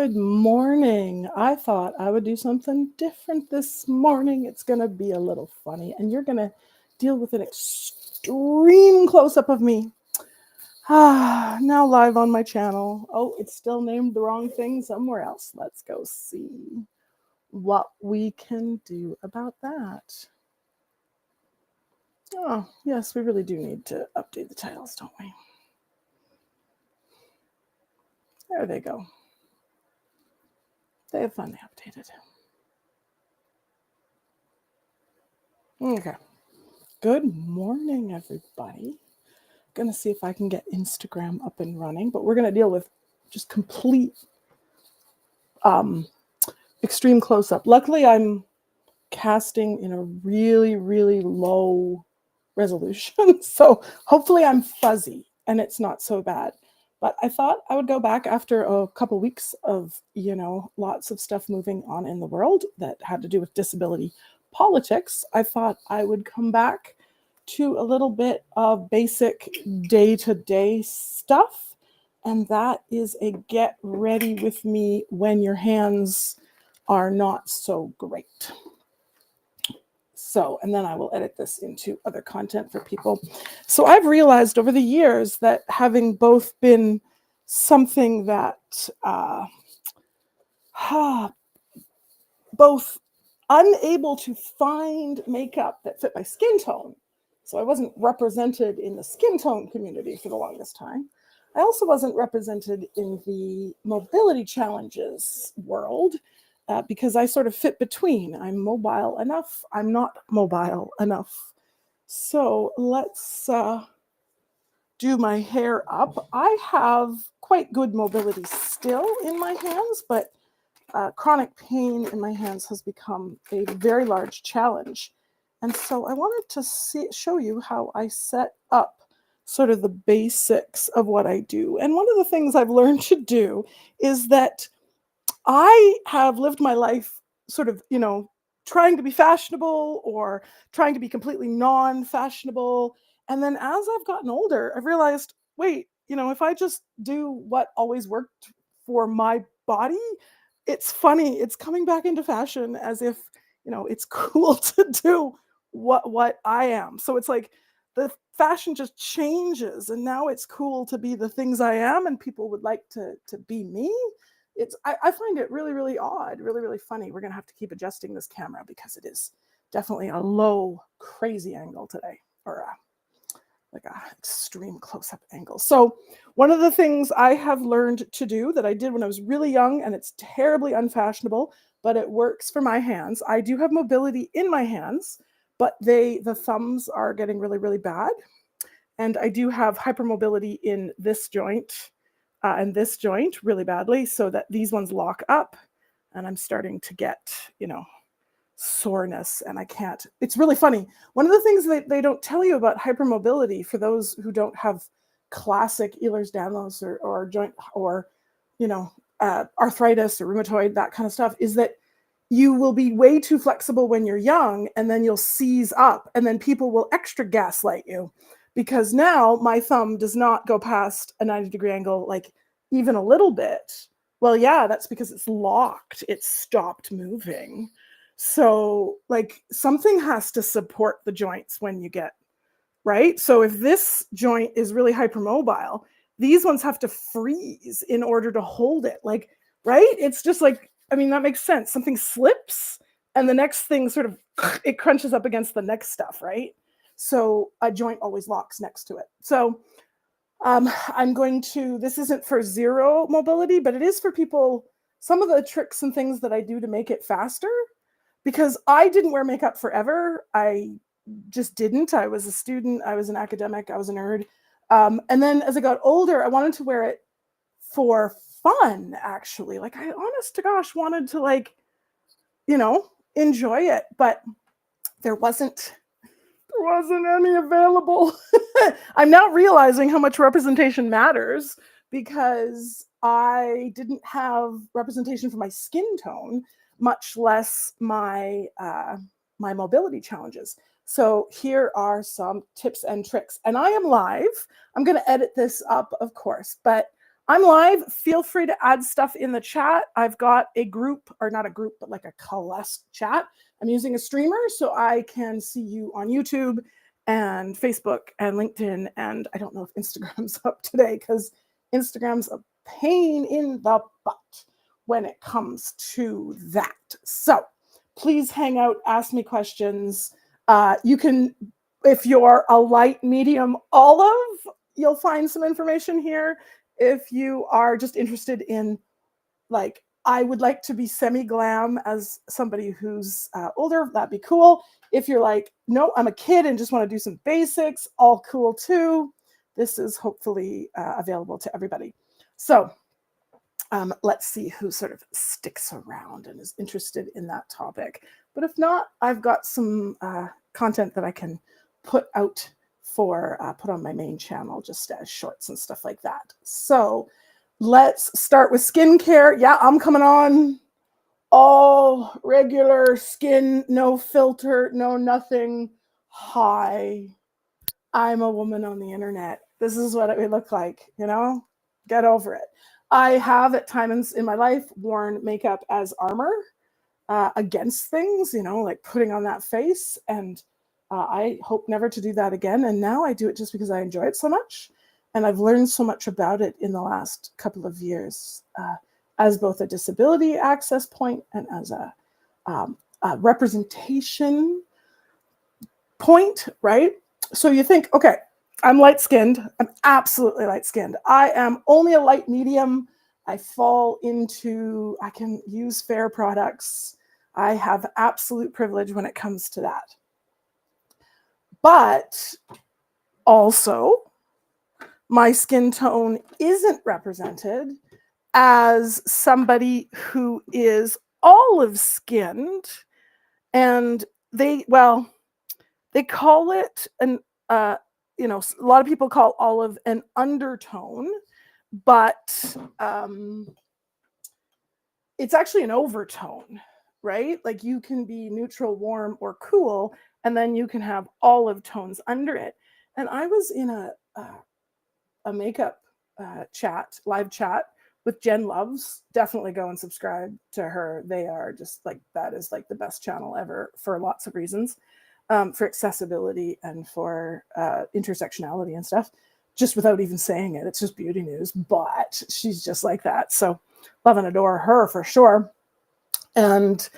Good morning. I thought I would do something different this morning. It's going to be a little funny, and you're going to deal with an extreme close-up of me. Now live on my channel. Oh, it's still named the wrong thing somewhere else. Let's go see what we can do about that. Oh, yes, we really do need to update the titles, don't we? There they go. They have finally updated. Okay. Good morning, everybody. Gonna see if I can get Instagram up and running, but we're gonna deal with just complete extreme close-up. Luckily, I'm casting in a really, really low resolution, so hopefully I'm fuzzy and it's not so bad. But I thought I would go back after a couple weeks of, lots of stuff moving on in the world that had to do with disability politics. I thought I would come back to a little bit of basic day-to-day stuff, and that is a get ready with me when your hands are not so great. So, and then I will edit this into other content for people. So I've realized over the years that having both been something that both unable to find makeup that fit my skin tone, so I wasn't represented in the skin tone community for the longest time. I also wasn't represented in the mobility challenges world because I sort of fit between. I'm mobile enough, I'm not mobile enough. So let's do my hair up. I have quite good mobility still in my hands, but chronic pain in my hands has become a very large challenge. And so I wanted to show you how I set up sort of the basics of what I do. And one of the things I've learned to do is that I have lived my life sort of, trying to be fashionable or trying to be completely non-fashionable. And then as I've gotten older, I've realized, wait, if I just do what always worked for my body, it's funny, it's coming back into fashion as if, it's cool to do what I am. So it's like the fashion just changes, and now it's cool to be the things I am, and people would like to be me. I find it really, really odd, really, really funny. We're gonna have to keep adjusting this camera because it is definitely a low, crazy angle today, or like a extreme close-up angle. So one of the things I have learned to do that I did when I was really young, and it's terribly unfashionable, but it works for my hands. I do have mobility in my hands, but the thumbs are getting really, really bad. And I do have hypermobility in this joint and this joint really badly, so that these ones lock up, and I'm starting to get, soreness, and I can't. It's really funny. One of the things that they don't tell you about hypermobility, for those who don't have classic Ehlers-Danlos or joint or arthritis or rheumatoid, that kind of stuff, is that you will be way too flexible when you're young, and then you'll seize up, and then people will extra gaslight you, because now my thumb does not go past a 90-degree angle, like even a little bit. Well, yeah, that's because it's locked. It's stopped moving. So like something has to support the joints when you get, right? So if this joint is really hypermobile, these ones have to freeze in order to hold it. Like, right? It's just like, that makes sense. Something slips and the next thing sort of, it crunches up against the next stuff, right? So a joint always locks next to it. So I'm going to, this isn't for zero mobility, but it is for people, some of the tricks and things that I do to make it faster, because I didn't wear makeup forever. I just didn't. I was a student, I was an academic, I was a nerd. And then as I got older, I wanted to wear it for fun, actually. Like I, honest to gosh, wanted to enjoy it, but there wasn't any available. I'm now realizing how much representation matters, because I didn't have representation for my skin tone, much less my my mobility challenges. So here are some tips and tricks, and I am live. I'm going to edit this up, of course, but I'm live. Feel free to add stuff in the chat. I've got a group, or not a group, but like a coalesced chat. I'm using a streamer so I can see you on YouTube and Facebook and LinkedIn. And I don't know if Instagram's up today because Instagram's a pain in the butt when it comes to that. So please hang out, ask me questions. You can, if you're a light, medium, olive, you'll find some information here. If you are just interested in, like, I would like to be semi-glam as somebody who's older, that'd be cool. If you're like, no, I'm a kid and just want to do some basics, all cool too. This is hopefully available to everybody. So let's see who sort of sticks around and is interested in that topic. But if not, I've got some content that I can put out for put on my main channel, just as shorts and stuff like that. So let's start with skincare. Yeah, I'm coming on all regular skin, no filter, no nothing. Hi, I'm a woman on the internet. This is what it would look like, you know? Get over it. I have at times in my life worn makeup as armor against things, you know, like putting on that face. And I hope never to do that again. And now I do it just because I enjoy it so much. And I've learned so much about it in the last couple of years as both a disability access point and as a representation point, right? So you think, okay, I'm light-skinned. I'm absolutely light-skinned. I am only a light medium. I fall into, I can use fair products. I have absolute privilege when it comes to that. But also, my skin tone isn't represented as somebody who is olive-skinned, and they call it an you know, a lot of people call olive an undertone, but it's actually an overtone, right? Like you can be neutral, warm, or cool, and then you can have olive tones under it. And I was in a makeup chat, live chat with Jen Loves. Definitely go and subscribe to her. They are just like, that is like the best channel ever for lots of reasons. For accessibility and for intersectionality and stuff, just without even saying it. It's just beauty news, but she's just like that. So love and adore her for sure. And,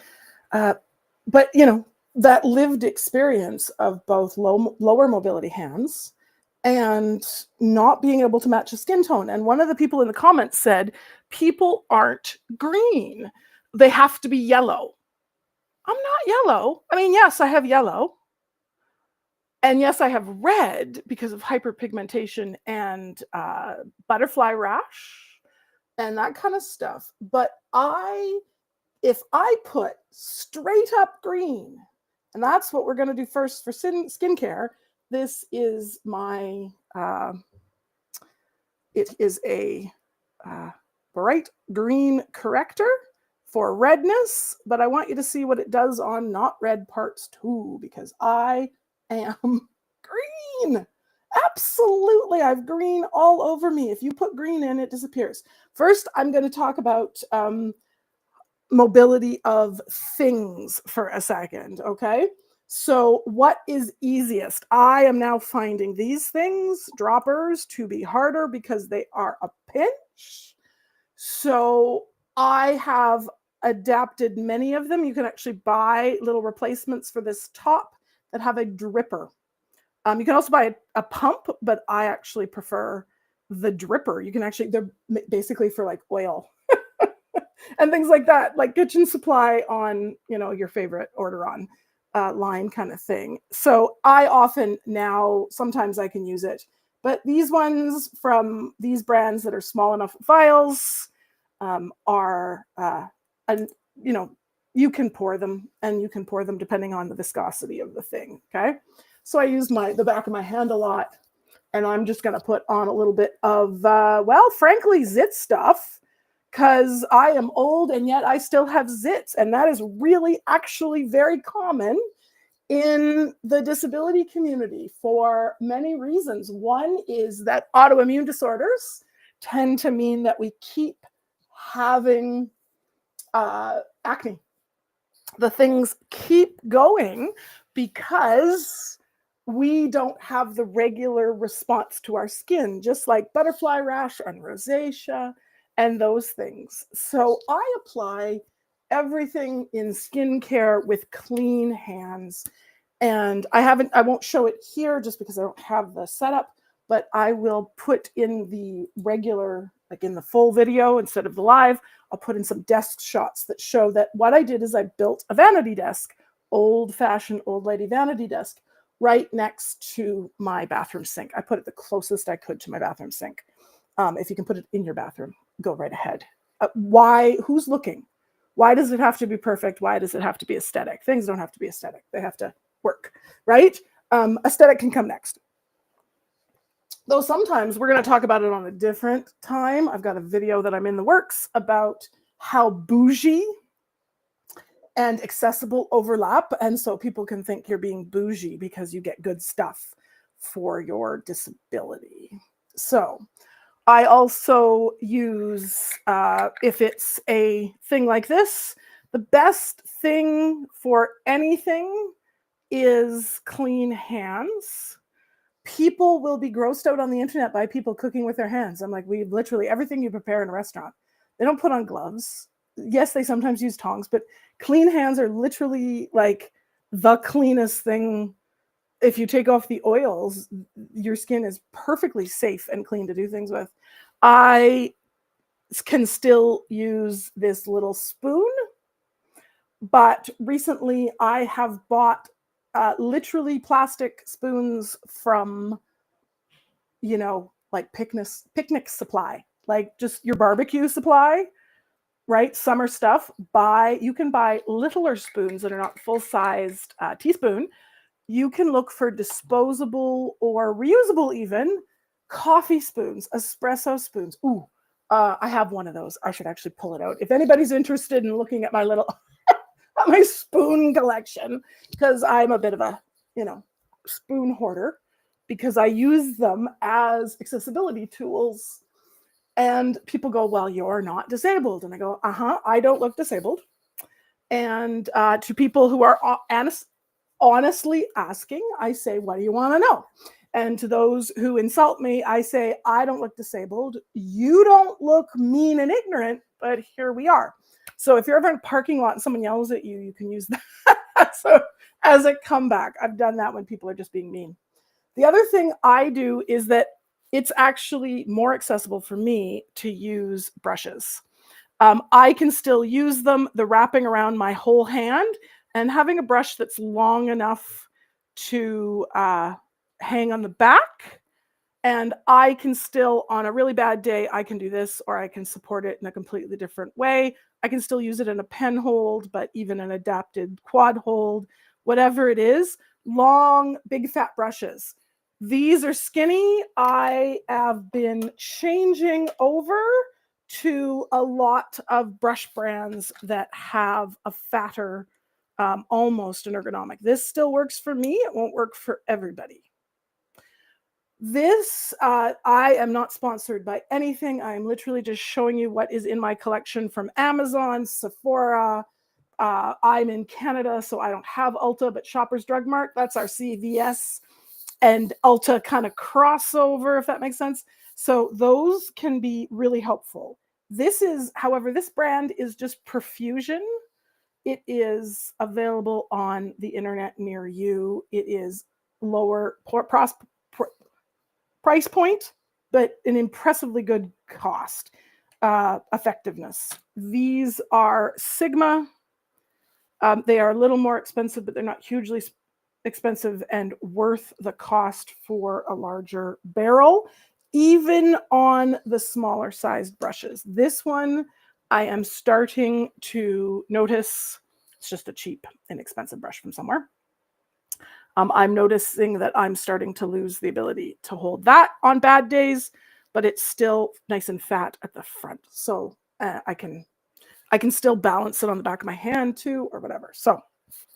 but you know, that lived experience of both lower mobility hands and not being able to match a skin tone. And one of the people in the comments said, people aren't green. They have to be yellow. I'm not yellow. I mean, yes, I have yellow. And yes, I have red because of hyperpigmentation and butterfly rash and that kind of stuff. But if I put straight up green, and that's what we're going to do first for skincare. This is my, it is a bright green corrector for redness, but I want you to see what it does on not red parts too, because I am green. Absolutely. I have green all over me. If you put green in, it disappears. First, I'm going to talk about mobility of things for a second, okay? So what is easiest? I am now finding these things, droppers, to be harder because they are a pinch. So I have adapted many of them. You can actually buy little replacements for this top that have a dripper. You can also buy a pump, but I actually prefer the dripper. You can actually, they're basically for like oil and things like that, like kitchen supply on, you know, your favorite order on line kind of thing. So I often now, sometimes I can use it, but these ones from these brands that are small enough vials are, and you know, you can pour them, and you can pour them depending on the viscosity of the thing, okay? So I use the back of my hand a lot, and I'm just going to put on a little bit of, well, frankly, zit stuff, because I am old and yet I still have zits. And that is really actually very common in the disability community for many reasons. One is that autoimmune disorders tend to mean that we keep having acne. The things keep going because we don't have the regular response to our skin, just like butterfly rash and rosacea and those things. So I apply everything in skincare with clean hands. And I won't show it here just because I don't have the setup, but I will put in the regular, like in the full video instead of the live, I'll put in some desk shots that show that what I did is I built a vanity desk, old-fashioned old lady vanity desk, right next to my bathroom sink. I put it the closest I could to my bathroom sink. If you can put it in your bathroom, go right ahead. Why? Who's looking? Why does it have to be perfect? Why does it have to be aesthetic? Things don't have to be aesthetic. They have to work, right? Aesthetic can come next. Though sometimes we're going to talk about it on a different time. I've got a video that I'm in the works about how bougie and accessible overlap. And so people can think you're being bougie because you get good stuff for your disability. So I also use, if it's a thing like this, the best thing for anything is clean hands. People will be grossed out on the internet by people cooking with their hands. I'm like, we literally, everything you prepare in a restaurant, they don't put on gloves. Yes, they sometimes use tongs, but clean hands are literally like the cleanest thing. If you take off the oils, your skin is perfectly safe and clean to do things with. I can still use this little spoon, but recently I have bought literally plastic spoons from, you know, like picnic supply, like just your barbecue supply, right? Summer stuff. You can buy littler spoons that are not full-sized teaspoon. You can look for disposable or reusable even coffee spoons, espresso spoons. Ooh, I have one of those. I should actually pull it out. If anybody's interested in looking at my little my spoon collection, because I'm a bit of a, you know, spoon hoarder, because I use them as accessibility tools. And people go, well, you're not disabled. And I go, I don't look disabled. And to people who are honestly asking, I say, what do you want to know? And to those who insult me, I say, I don't look disabled. You don't look mean and ignorant, but here we are. So if you're ever in a parking lot and someone yells at you, you can use that so as a comeback. I've done that when people are just being mean. The other thing I do is that it's actually more accessible for me to use brushes. I can still use them, the wrapping around my whole hand, and having a brush that's long enough to hang on the back. And I can still, on a really bad day, I can do this, or I can support it in a completely different way. I can still use it in a pen hold, but even an adapted quad hold, whatever it is. Long, big fat brushes. These are skinny. I have been changing over to a lot of brush brands that have a fatter, almost an ergonomic. This still works for me. It won't work for everybody. This, I am not sponsored by anything. I'm literally just showing you what is in my collection from Amazon, Sephora. I'm in Canada, so I don't have Ulta, but Shoppers Drug Mart, that's our CVS and Ulta kind of crossover, if that makes sense. So those can be really helpful. This is, however, this brand is just Perfusion. It is available on the internet near you. It is lower price point, but an impressively good cost effectiveness. These are Sigma. They are a little more expensive, but they're not hugely expensive and worth the cost for a larger barrel, even on the smaller sized brushes. This one, I am starting to notice, it's just a cheap, inexpensive brush from somewhere. I'm noticing that I'm starting to lose the ability to hold that on bad days, but it's still nice and fat at the front. So I can still balance it on the back of my hand too, or whatever. So,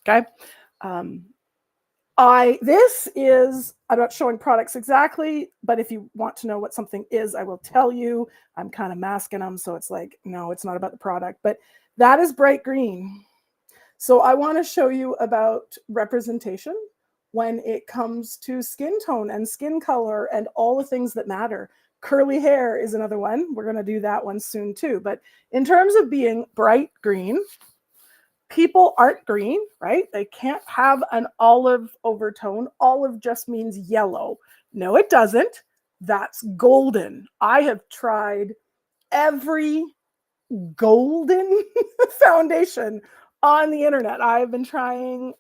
okay. I'm not showing products exactly, but if you want to know what something is, I will tell you. I'm kind of masking them, so it's like, no, it's not about the product, but that is bright green. So I want to show you about representation when it comes to skin tone and skin color and all the things that matter. Curly hair is another one. We're going to do that one soon too. But in terms of being bright green, people aren't green, right? They can't have an olive overtone. Olive just means yellow. No, it doesn't. That's golden. I have tried every golden foundation on the internet. I've been trying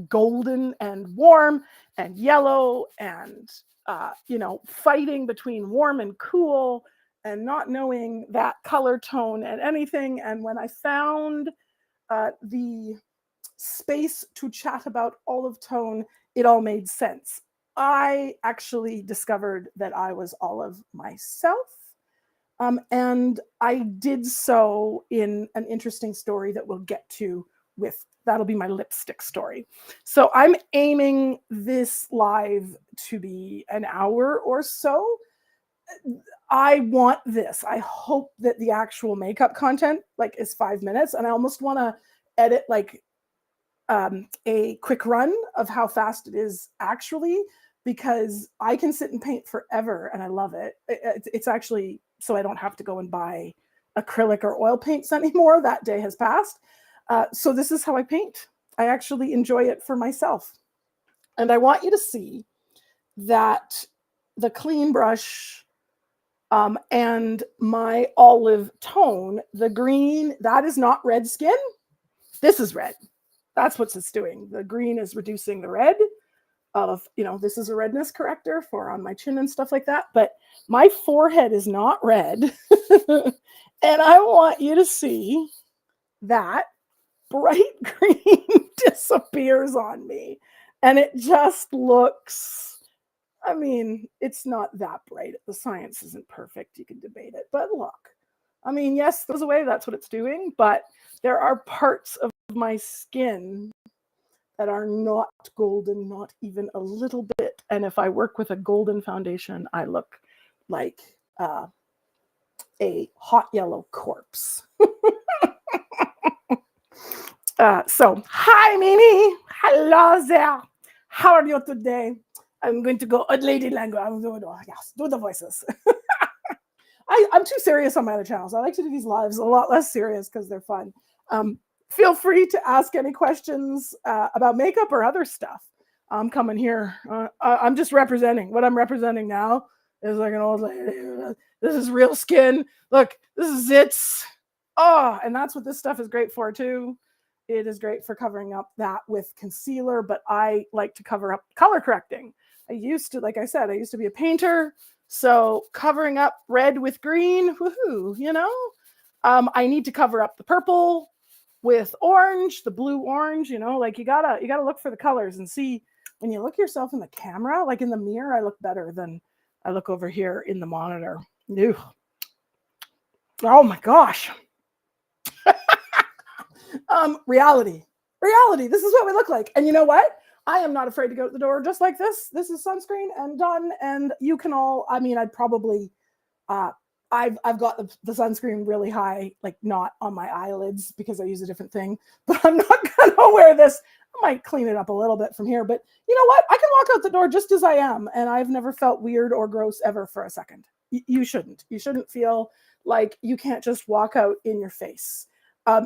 golden and warm and yellow and, fighting between warm and cool and not knowing that color tone and anything. And when I found the space to chat about olive tone, it all made sense. I actually discovered that I was olive myself. And I did so in an interesting story that we'll get to that'll be my lipstick story. So I'm aiming this live to be an hour or so. I want this. I hope that the actual makeup content is 5 minutes, and I almost want to edit a quick run of how fast it is actually, because I can sit and paint forever and I love it. It's actually so I don't have to go and buy acrylic or oil paints anymore. That day has passed. So this is how I paint. I actually enjoy it for myself. And I want you to see that the clean brush and my olive tone, the green, that is not red skin. This is red. That's what it's doing. The green is reducing the red of, this is a redness corrector for on my chin and stuff like that. But my forehead is not red. And I want you to see that bright green disappears on me. And it just looks, it's not that bright. The science isn't perfect. You can debate it. But look, yes, goes away. That's what it's doing. But there are parts of my skin that are not golden, not even a little bit. And if I work with a golden foundation, I look like a hot yellow corpse. So, hi, Mimi. Hello there. How are you today? I'm going to go lady language. Yes, do the voices. I'm too serious on my other channels. I like to do these lives a lot less serious because they're fun. Feel free to ask any questions about makeup or other stuff. I'm coming here. I'm just representing. What I'm representing now is like an old lady. This is real skin. Look, this is it. Oh, and that's what this stuff is great for too. It is great for covering up that with concealer, but I like to cover up color correcting. Like I said, I used to be a painter. So covering up red with green, woohoo, I need to cover up the purple with orange, the blue orange, you gotta look for the colors and see when you look yourself in the camera, like in the mirror, I look better than I look over here in the monitor. Ew. Oh my gosh. Reality. This is what we look like. And you know what? I am not afraid to go to the door just like this. This is sunscreen and done. And you can all, I'd probably, I've got the sunscreen really high, like not on my eyelids because I use a different thing, but I'm not going to wear this. I might clean it up a little bit from here, but you know what? I can walk out the door just as I am. And I've never felt weird or gross ever for a second. You shouldn't. You shouldn't feel like you can't just walk out in your face.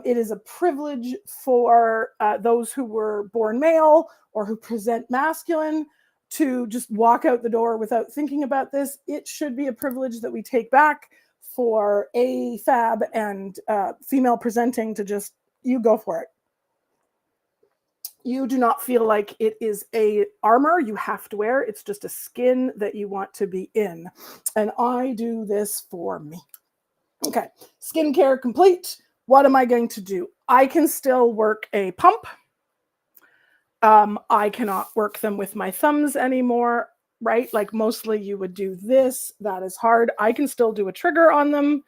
It is a privilege for those who were born male or who present masculine to just walk out the door without thinking about this. It should be a privilege that we take back for AFAB and female presenting to just, you go for it. You do not feel like it is a armor you have to wear. It's just a skin that you want to be in. And I do this for me. Okay, skincare complete. What am I going to do? I can still work a pump. I cannot work them with my thumbs anymore, right? Like mostly you would do this. That is hard. I can still do a trigger on them.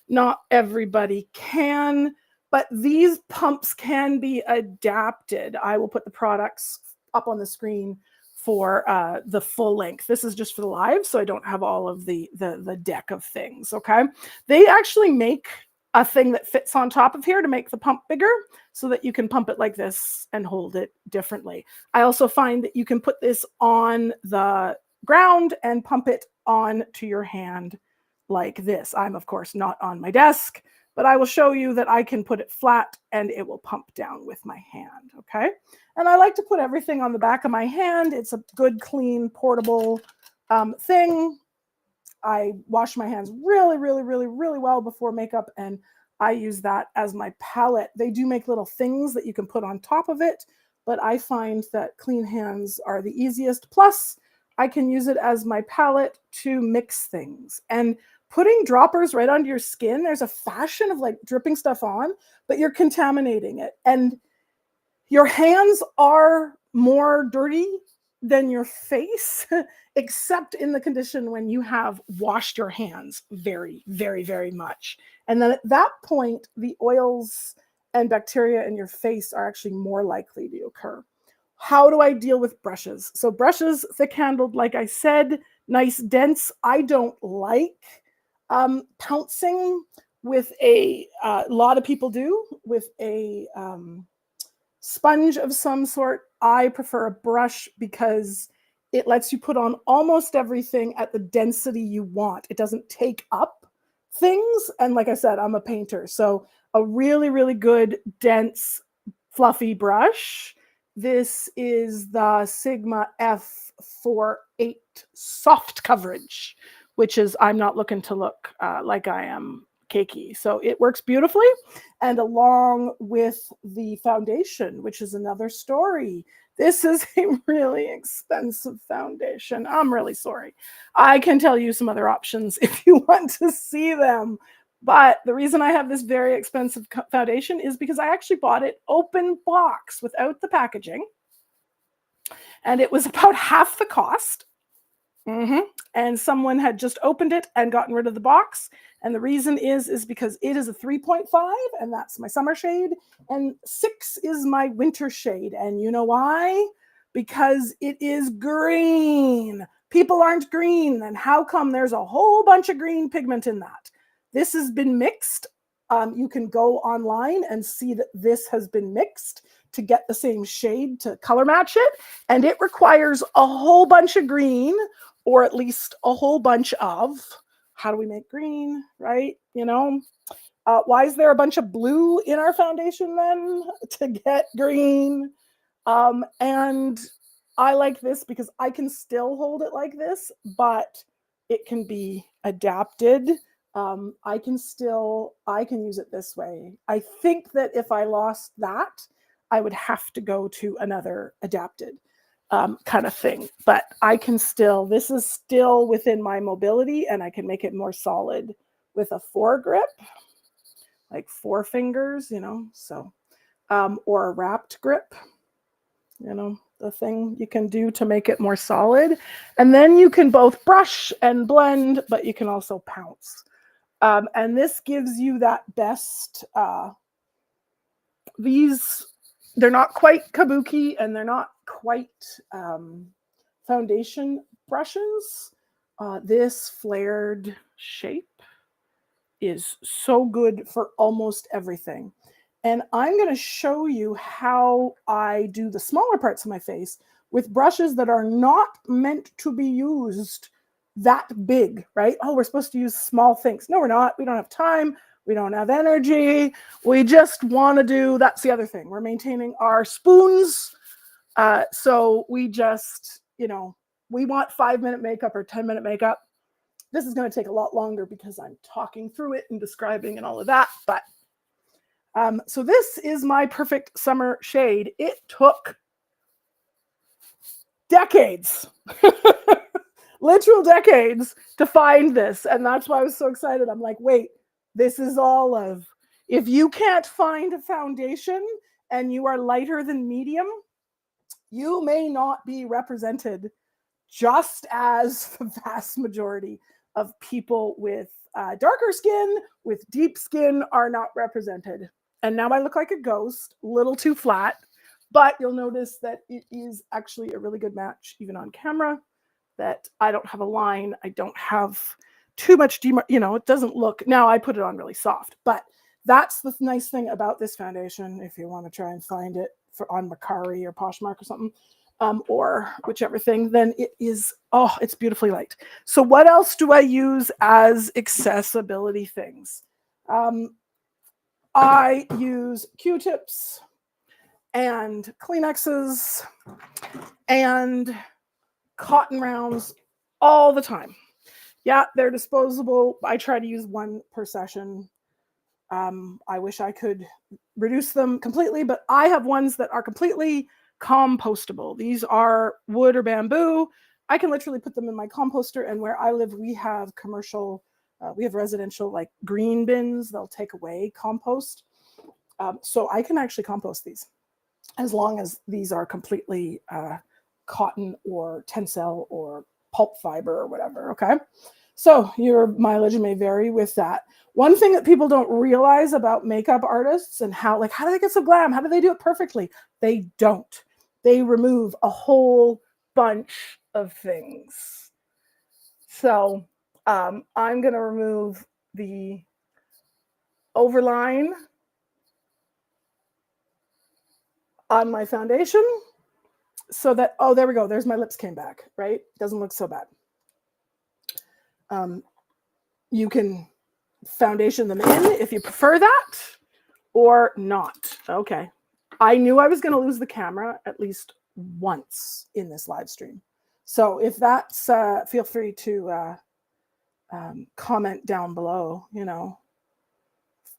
Not everybody can, But these pumps can be adapted. I will put the products up on the screen for the full length. This is just for the live, so I don't have all of the deck of things, okay? They actually make a thing that fits on top of here to make the pump bigger so that you can pump it like this and hold it differently. I also find that you can put this on the ground and pump it onto your hand like this. I'm, of course, not on my desk, but I will show you that I can put it flat and it will pump down with my hand, okay? And I like to put everything on the back of my hand. It's a good, clean, portable thing. I wash my hands really, really, really, really well before makeup, and I use that as my palette. They do make little things that you can put on top of it, but I find that clean hands are the easiest. Plus, I can use it as my palette to mix things. And putting droppers right onto your skin, there's a fashion of like dripping stuff on, but you're contaminating it. And your hands are more dirty than your face, except in the condition when you have washed your hands very, very, very much. And then at that point, the oils and bacteria in your face are actually more likely to occur. How do I deal with brushes? So brushes, thick-handled, like I said, nice, dense. I don't like pouncing with a lot of people do, with a sponge of some sort. I prefer a brush because it lets you put on almost everything at the density you want. It doesn't take up things. And like I said, I'm a painter. So a really, really good, dense, fluffy brush. This is the Sigma F48 soft coverage, which is, I'm not looking to look like I am cakey. So it works beautifully. And along with the foundation, which is another story. This is a really expensive foundation. I'm really sorry. I can tell you some other options if you want to see them. But the reason I have this very expensive foundation is because I actually bought it open box without the packaging. And it was about half the cost. And someone had just opened it and gotten rid of the box. And the reason is because it is a 3.5, and that's my summer shade, and 6 is my winter shade. And you know why? Because it is green. People aren't green. And how come there's a whole bunch of green pigment in that? This has been mixed. You can go online and see that this has been mixed to get the same shade to color match it. And it requires a whole bunch of green, or at least a whole bunch of, how do we make green, right? You know, why is there a bunch of blue in our foundation then to get green? And I like this because I can still hold it like this, but it can be adapted. I can use it this way. I think that if I lost that, I would have to go to another adapted kind of thing. But I can still, this is still within my mobility, and I can make it more solid with a foregrip, like 4 fingers, you know, so, or a wrapped grip, you know, the thing you can do to make it more solid. And then you can both brush and blend, but you can also pounce. And this gives you that best, they're not quite kabuki, and they're not quite foundation brushes. This flared shape is so good for almost everything. And I'm going to show you how I do the smaller parts of my face with brushes that are not meant to be used that big, right? Oh, we're supposed to use small things. No, we're not. We don't have time. We don't have energy. We just want to do, that's the other thing. We're maintaining our spoons. So we just, you know, we want 5-minute makeup or 10-minute makeup. This is going to take a lot longer because I'm talking through it and describing and all of that. But so this is my perfect summer shade. It took decades, literal decades to find this. And that's why I was so excited. I'm like, wait, this is olive. If you can't find a foundation and you are lighter than medium, you may not be represented, just as the vast majority of people with darker skin, with deep skin, are not represented. And now I look like a ghost, a little too flat, but you'll notice that it is actually a really good match, even on camera, that I don't have a line. I don't have too much, it doesn't look, now I put it on really soft, but that's the nice thing about this foundation. If you want to try and find it on Macari or Poshmark or something, or whichever thing, then it is, it's beautifully light. So what else do I use as accessibility things? I use Q-tips and Kleenexes and cotton rounds all the time. Yeah, they're disposable. I try to use one per session. I wish I could reduce them completely, but I have ones that are completely compostable. These are wood or bamboo. I can literally put them in my composter, and where I live, we have commercial, we have residential like green bins. They'll take away compost. So I can actually compost these as long as these are completely cotton or tencel or pulp fiber or whatever, okay? So your mileage may vary with that. One thing that people don't realize about makeup artists and how do they get so glam? How do they do it perfectly? They don't. They remove a whole bunch of things. So I'm going to remove the overline on my foundation so that, there we go. There's my lips came back, right? Doesn't look so bad. You can foundation them in if you prefer that or not. Okay. I knew I was going to lose the camera at least once in this live stream. So if that's, feel free to comment down below,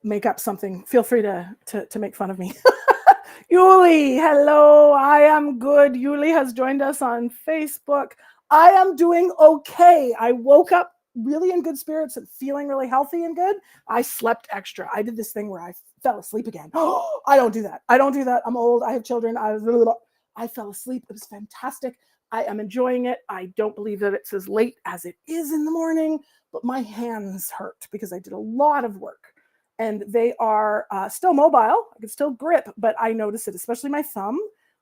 make up something. Feel free to make fun of me. Yuli, hello. I am good. Yuli has joined us on Facebook. I am doing okay. I woke up really in good spirits and feeling really healthy and good. I slept extra. I did this thing where I fell asleep again. I don't do that. I'm old. I have children. I fell asleep. It was fantastic. I am enjoying it. I don't believe that it's as late as it is in the morning, but my hands hurt because I did a lot of work. And they are still mobile. I can still grip, but I notice it, especially my thumb.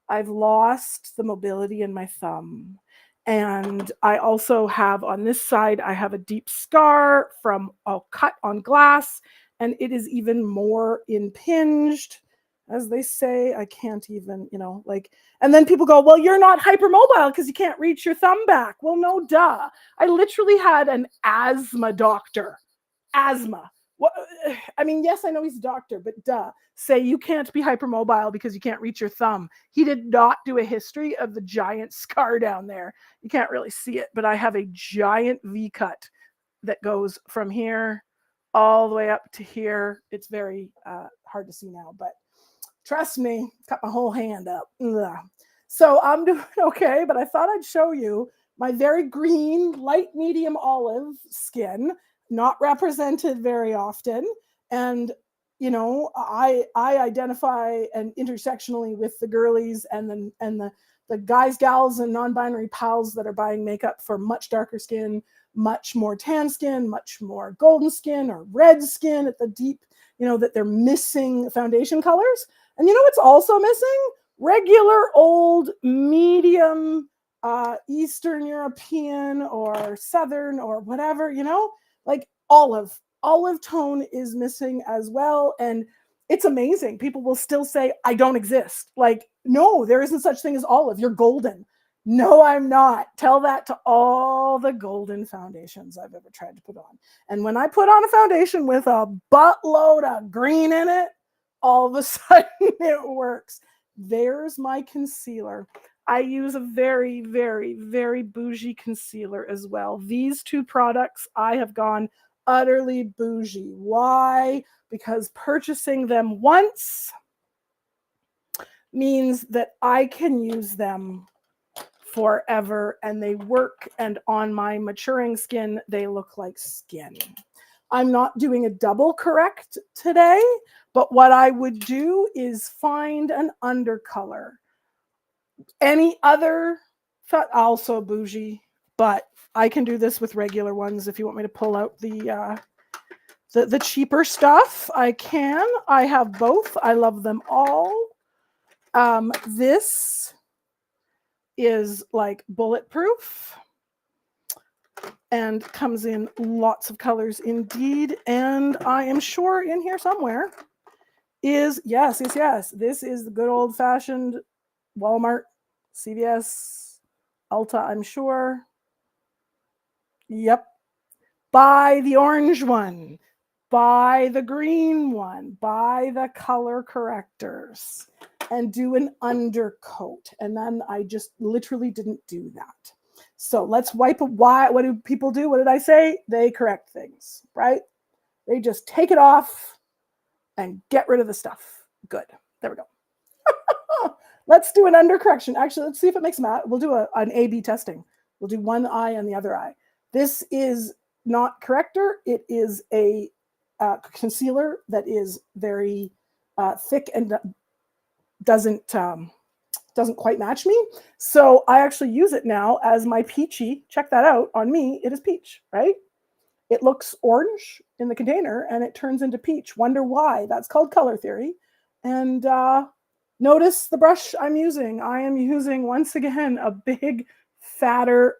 I've lost the mobility in my thumb. And I also have on this side, I have a deep scar from a cut on glass, and it is even more impinged, as they say. I can't even, and then people go, well, you're not hypermobile because you can't reach your thumb back. Well, no, duh. I literally had an asthma doctor. Asthma. Well, I mean, yes, I know he's a doctor, but say you can't be hypermobile because you can't reach your thumb. He did not do a history of the giant scar down there. You can't really see it, but I have a giant V cut that goes from here all the way up to here. It's very hard to see now, but trust me, cut my whole hand up. Ugh. So I'm doing okay, but I thought I'd show you my very green, light medium olive skin, not represented very often. And, I identify and intersectionally with the girlies and the guys, gals, and non-binary pals that are buying makeup for much darker skin, much more tan skin, much more golden skin or red skin at the deep, that they're missing foundation colors. And what's also missing? Regular old medium Eastern European or Southern or whatever, like olive tone is missing as well. And it's amazing. People will still say, I don't exist. Like, no, there isn't such thing as olive. You're golden. No, I'm not. Tell that to all the golden foundations I've ever tried to put on. And when I put on a foundation with a buttload of green in it, all of a sudden it works. There's my concealer. I use a very, very, very bougie concealer as well. These two products, I have gone utterly bougie. Why? Because purchasing them once means that I can use them forever, and they work, and on my maturing skin, they look like skin. I'm not doing a double correct today, but what I would do is find an undercolor. Any other, also bougie, but I can do this with regular ones if you want me to pull out the the cheaper stuff. I have both. I love them all. This is like bulletproof and comes in lots of colors indeed. And I am sure in here somewhere is, yes. This is the good old fashioned Walmart, CVS, Ulta, I'm sure. Yep. Buy the orange one. Buy the green one. Buy the color correctors. And do an undercoat. And then I just literally didn't do that. So let's wipe a why. What do people do? What did I say? They correct things, right? They just take it off and get rid of the stuff. Good. There we go. Let's do an under correction. Actually, let's see if it makes math. We'll do an A/B testing. We'll do one eye and the other eye. This is not corrector. It is a concealer that is very thick and doesn't quite match me. So I actually use it now as my peachy. Check that out. On me, it is peach, right? It looks orange in the container and it turns into peach. Wonder why? That's called color theory. And notice the brush I'm using. I am using, once again, a big, fatter,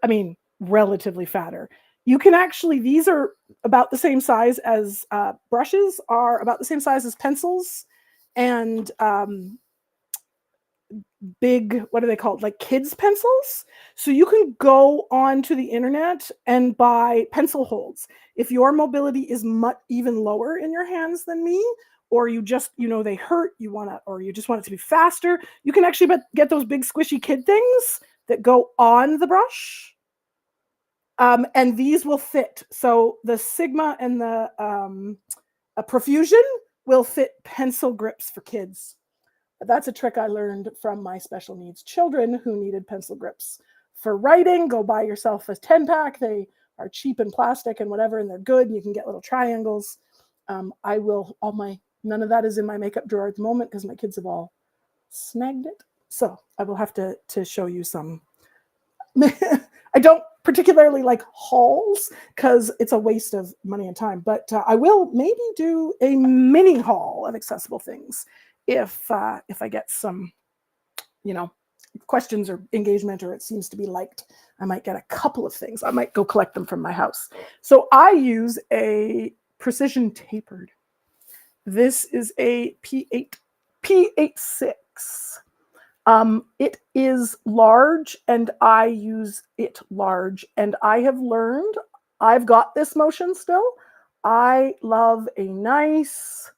relatively fatter. You can actually, these are about the same size as brushes, are about the same size as pencils, and big, what are they called? Like kids pencils. So you can go onto the internet and buy pencil holds. If your mobility is even lower in your hands than me, or you just, they hurt, or you just want it to be faster, you can actually get those big squishy kid things that go on the brush. And these will fit. So the Sigma and the Profusion will fit pencil grips for kids. That's a trick I learned from my special needs children who needed pencil grips for writing. Go buy yourself a 10-pack. They are cheap and plastic and whatever, and they're good. And you can get little triangles. None of that is in my makeup drawer at the moment because my kids have all snagged it. So I will have to show you some. I don't particularly like hauls because it's a waste of money and time, but I will maybe do a mini haul of accessible things if I get some, questions or engagement, or it seems to be liked. I might get a couple of things. I might go collect them from my house. So I use a precision tapered. This is a P86. It is large and I use it large, and I have learned, I've got this motion still. I love a nice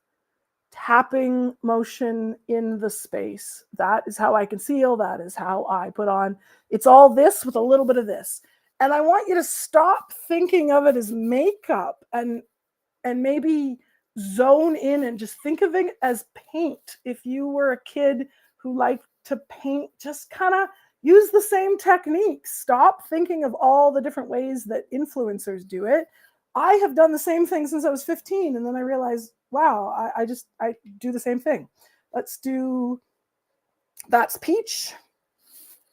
tapping motion in the space. That is how I conceal. That is how I put on. It's all this with a little bit of this. And I want you to stop thinking of it as makeup and maybe zone in and just think of it as paint. If you were a kid who liked to paint, just kind of use the same techniques. Stop thinking of all the different ways that influencers do it. I have done the same thing since I was 15, and then I realized, wow, I do the same thing. Let's do, that's peach.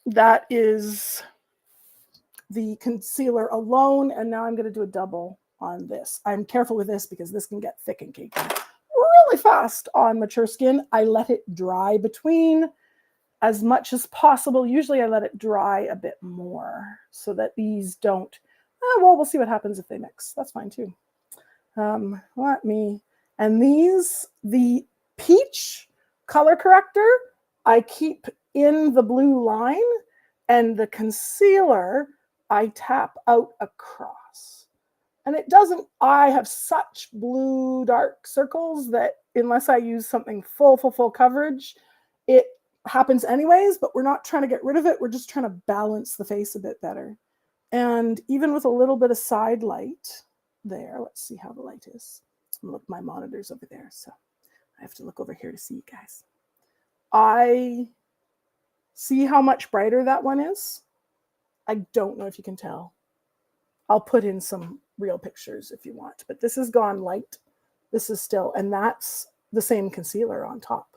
That is the concealer alone, and now I'm going to do a double on this. I'm careful with this because this can get thick and cakey really fast on mature skin. I let it dry between as much as possible. Usually I let it dry a bit more so that these don't, we'll see what happens if they mix. That's fine too. And these, the peach color corrector, I keep in the blue line, and the concealer, I tap out across. And it doesn't, I have such blue dark circles that unless I use something full coverage, it happens anyways, but we're not trying to get rid of it. We're just trying to balance the face a bit better. And even with a little bit of side light there, let's see how the light is. Look, my monitor's over there, so I have to look over here to see you guys. I see how much brighter that one is. I don't know if you can tell. I'll put in some real pictures if you want, but this has gone light. This is still, and that's the same concealer on top.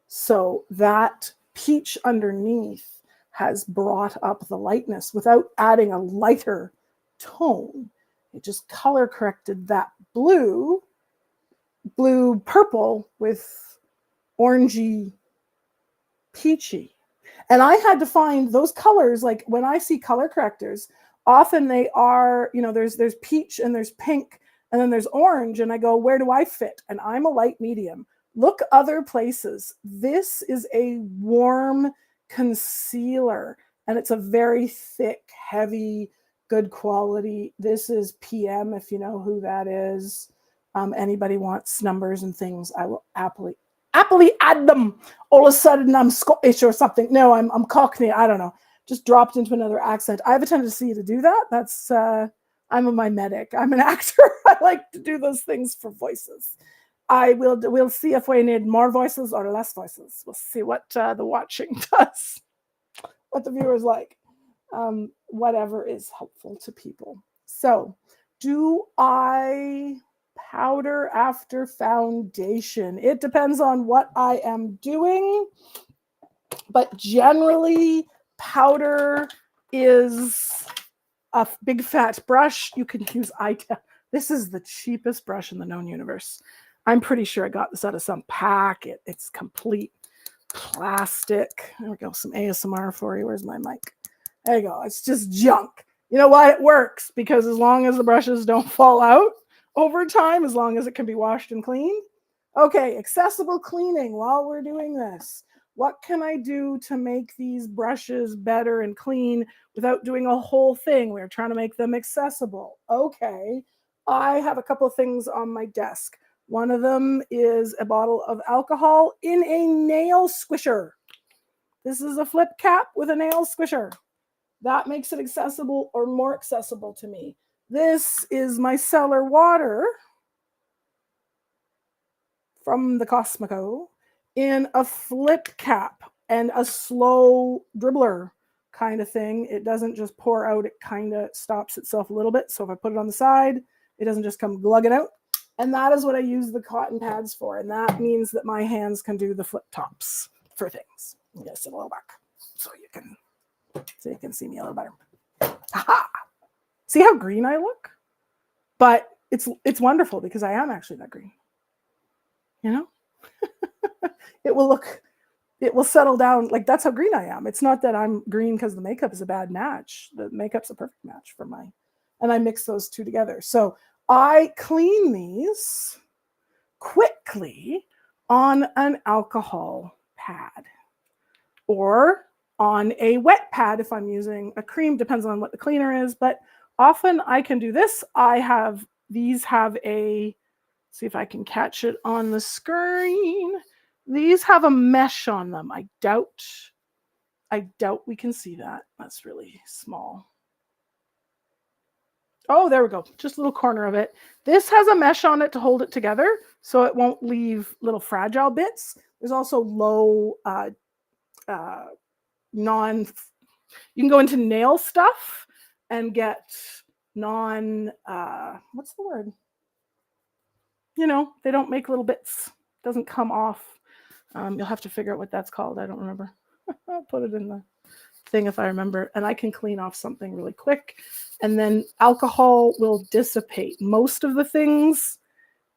So that peach underneath has brought up the lightness without adding a lighter tone. It just color corrected that blue blue purple with orangey peachy. And I had to find those colors. Like when I see color correctors, often they are, there's peach and there's pink and then there's orange. And I go, where do I fit? And I'm a light medium. Look other places. This is a warm concealer and it's a very thick, heavy, good quality. This is PM, if you know who that is. Anybody wants numbers and things, I will happily add them. All of a sudden I'm Scottish or something. No, I'm Cockney. I don't know. Just dropped into another accent. I have a tendency to do that. That's I'm a mimetic. I'm an actor. I like to do those things for voices. We'll see if we need more voices or less voices. We'll see what the watching does, what the viewers like, whatever is helpful to people. So, do I powder after foundation? It depends on what I am doing, but generally powder is a big fat brush. You can use this is the cheapest brush in the known universe. I'm pretty sure I got this out of some pack. It's complete plastic. There we go, some ASMR for you. Where's my mic? There you go. It's just junk. You know why it works? Because as long as the brushes don't fall out over time, as long as it can be washed and cleaned. Okay, accessible cleaning while we're doing this. What can I do to make these brushes better and clean without doing a whole thing? We're trying to make them accessible. Okay, I have a couple of things on my desk. One of them is a bottle of alcohol in a nail squisher. This is a flip cap with a nail squisher. That makes it accessible or more accessible to me. This is micellar water from the Cosmico in a flip cap and a slow dribbler kind of thing. It doesn't just pour out, it kind of stops itself a little bit. So if I put it on the side, it doesn't just come glugging out. And that is what I use the cotton pads for. And that means that my hands can do the flip tops for things. I'm going to sit a little back so you can see me a little better. Aha! See how green I look? But it's wonderful because I am actually that green. You know? It will settle down. Like, that's how green I am. It's not that I'm green because the makeup is a bad match. The makeup's a perfect match for mine. And I mix those two together. So I clean these quickly on an alcohol pad or on a wet pad if I'm using a cream. Depends on what the cleaner is, but often I can do this. These have a, see if I can catch it on the screen. These have a mesh on them. I doubt we can see that. That's really small. Oh, there we go. Just a little corner of it. This has a mesh on it to hold it together so it won't leave little fragile bits. There's also low you can go into nail stuff and get what's the word? They don't make little bits. It doesn't come off. You'll have to figure out what that's called. I don't remember. I'll put it in the thing if I remember. And I can clean off something really quick. And then alcohol will dissipate. Most of the things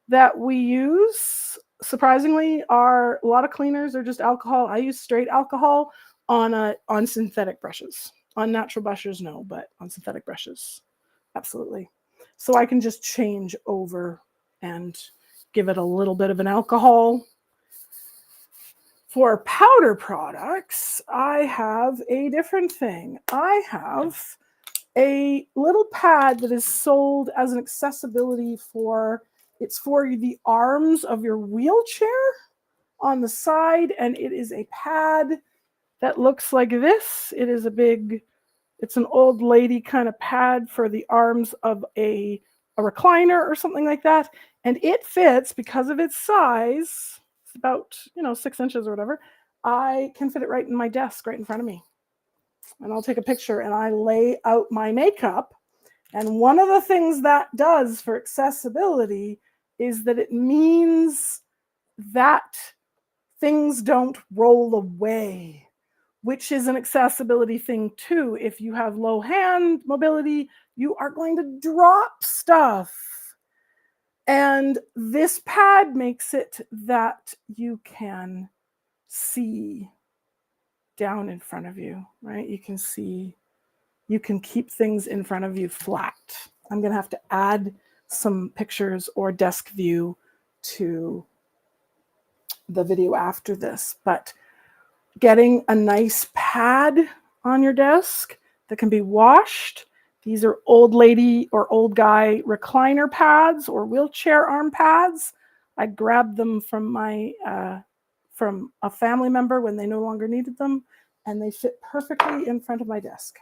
that we use, surprisingly, a lot of cleaners are just alcohol. I use straight alcohol on synthetic brushes. On natural brushes, no, but on synthetic brushes, absolutely. So I can just change over and give it a little bit of an alcohol. For powder products, I have a different thing. I have a little pad that is sold as an accessibility it's for the arms of your wheelchair on the side, and it is a pad that looks like this. It's an old lady kind of pad for the arms of a recliner or something like that. And it fits because of its size. It's about, 6 inches or whatever. I can fit it right in my desk, right in front of me. And I'll take a picture and I lay out my makeup. And one of the things that does for accessibility is that it means that things don't roll away, which is an accessibility thing too. If you have low hand mobility, you are going to drop stuff. And this pad makes it that you can see down in front of you, right? You can see, you can keep things in front of you flat. I'm going to have to add some pictures or desk view to the video after this, but getting a nice pad on your desk that can be washed. These are old lady or old guy recliner pads or wheelchair arm pads. I grabbed them from from a family member when they no longer needed them, and they fit perfectly in front of my desk.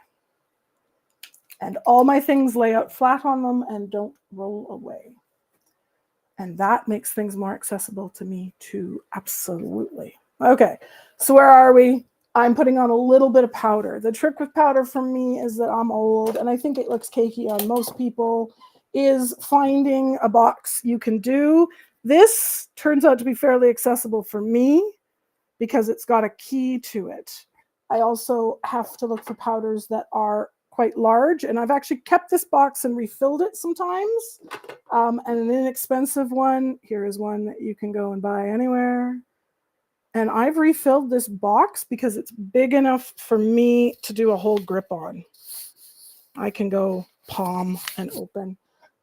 And all my things lay out flat on them and don't roll away. And that makes things more accessible to me too, absolutely. Okay, so where are we? I'm putting on a little bit of powder. The trick with powder for me is that I'm old, and I think it looks cakey on most people, is finding a box you can do. This turns out to be fairly accessible for me because it's got a key to it. I also have to look for powders that are quite large, and I've actually kept this box and refilled it sometimes. And an inexpensive one, here is one that you can go and buy anywhere. And I've refilled this box because it's big enough for me to do a whole grip on. I can go palm and open.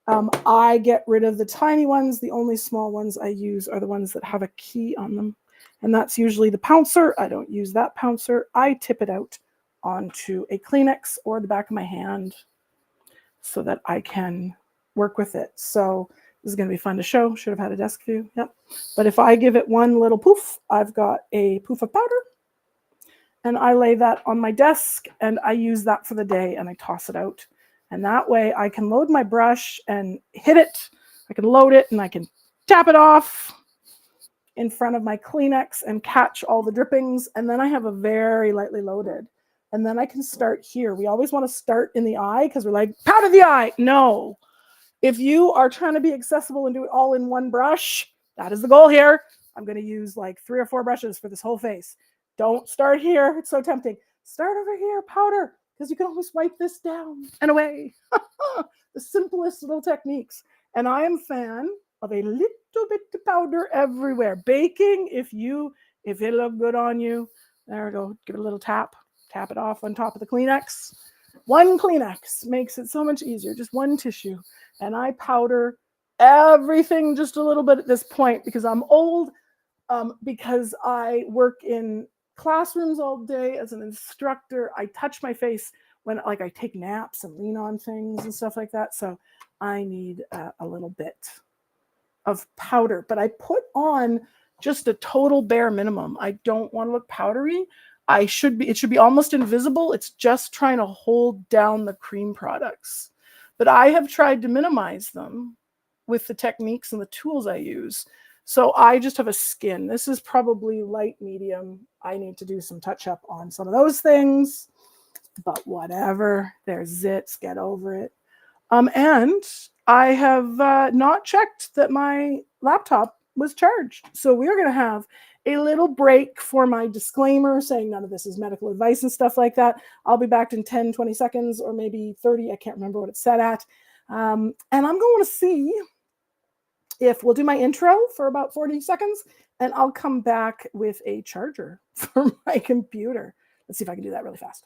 I get rid of the tiny ones. The only small ones I use are the ones that have a key on them. And that's usually the pouncer. I don't use that pouncer. I tip it out onto a Kleenex or the back of my hand so that I can work with it. So this is going to be fun to show. Should have had a desk view. Yep. But if I give it one little poof, I've got a poof of powder. And I lay that on my desk and I use that for the day and I toss it out. And that way I can load my brush and hit it. I can load it and I can tap it off in front of my Kleenex and catch all the drippings. And then I have a very lightly loaded. And then I can start here. We always want to start in the eye because we're like, powder the eye. No. If you are trying to be accessible and do it all in one brush, that is the goal here. I'm going to use like 3 or 4 brushes for this whole face. Don't start here. It's so tempting. Start over here, powder, because you can always wipe this down and away. The simplest little techniques. And I am a fan of a little bit of powder everywhere. Baking, if it look good on you, there we go. Give it a little tap. Tap it off on top of the Kleenex. One Kleenex makes it so much easier. Just one tissue. And I powder everything just a little bit at this point because I'm old, because I work in classrooms all day as an instructor. I touch my face when I take naps and lean on things and stuff like that. So I need a little bit of powder, but I put on just a total bare minimum. I don't want to look powdery. It should be almost invisible. It's just trying to hold down the cream products. But I have tried to minimize them with the techniques and the tools I use. So I just have a skin. This is probably light medium. I need to do some touch up on some of those things, but whatever. There's zits, get over it. And I have not checked that my laptop was charged. So we're going to have a little break for my disclaimer saying none of this is medical advice and stuff like that. I'll be back in 10, 20 seconds or maybe 30. I can't remember what it's set at. And I'm going to see if we'll do my intro for about 40 seconds and I'll come back with a charger for my computer. Let's see if I can do that really fast.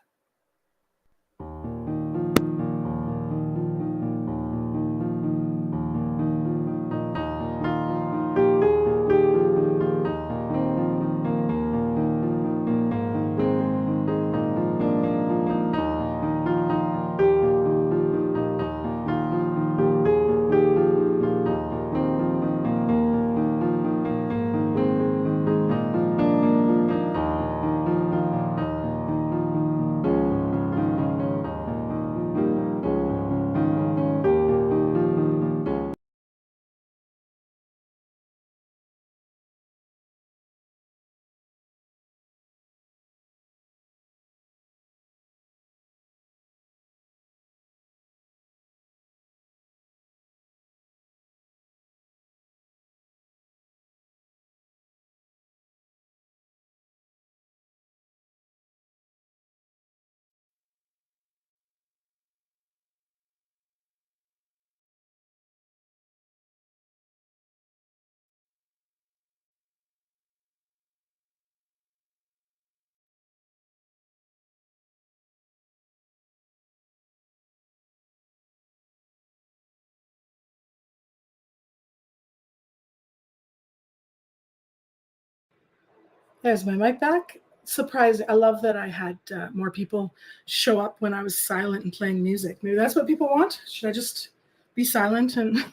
There's my mic back. Surprising. I love that I had more people show up when I was silent and playing music. Maybe that's what people want. Should I just be silent and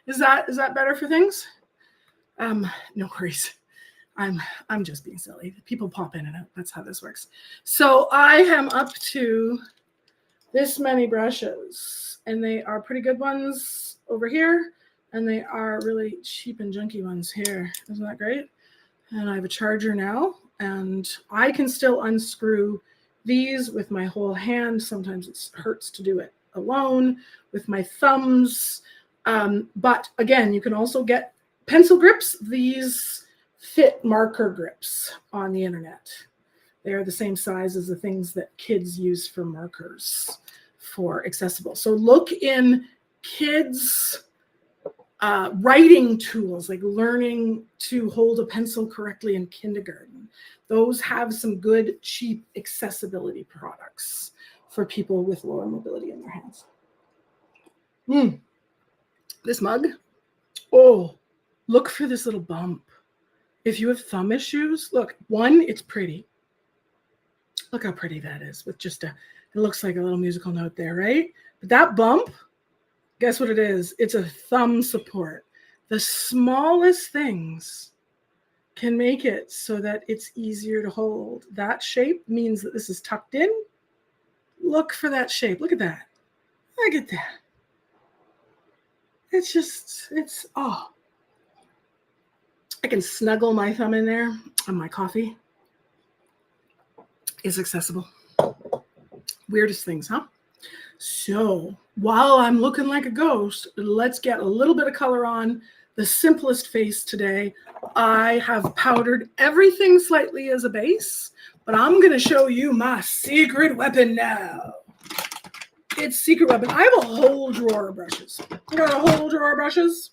is that better for things? No worries. I'm just being silly. People pop in and out. That's how this works. So I am up to this many brushes, and they are pretty good ones over here, and they are really cheap and junky ones here. Isn't that great? And I have a charger now, and I can still unscrew these with my whole hand. Sometimes it hurts to do it alone with my thumbs. But again, you can also get pencil grips. These fit marker grips on the internet. They are the same size as the things that kids use for markers for accessible. So look in kids' writing tools, like learning to hold a pencil correctly in kindergarten. Those have some good, cheap accessibility products for people with lower mobility in their hands. This mug, oh, look for this little bump. If you have thumb issues, look, one, it's pretty. Look how pretty that is with just it looks like a little musical note there, right? But that bump, guess what it is? It's a thumb support. The smallest things can make it so that it's easier to hold. That shape means that this is tucked in. Look for that shape. Look at that. Look at that. Oh. I can snuggle my thumb in there on my coffee. It's accessible. Weirdest things, huh? So while I'm looking like a ghost, let's get a little bit of color on the simplest face today. I have powdered everything slightly as a base, but I'm going to show you my secret weapon now. It's secret weapon. I have a whole drawer of brushes. You got a whole drawer of brushes?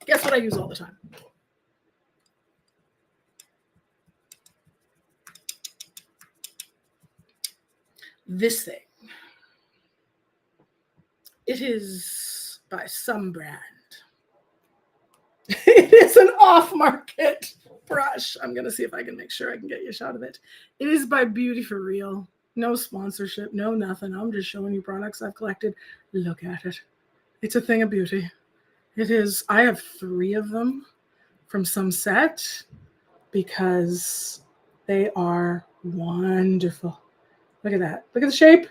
Guess what I use all the time? This thing. It is by some brand. It is an off-market brush. I'm going to see if I can make sure I can get you a shot of it. It is by Beauty for Real. No sponsorship, no nothing. I'm just showing you products I've collected. Look at it. It's a thing of beauty. It is. I have 3 of them from some set because they are wonderful. Look at that. Look at the shape.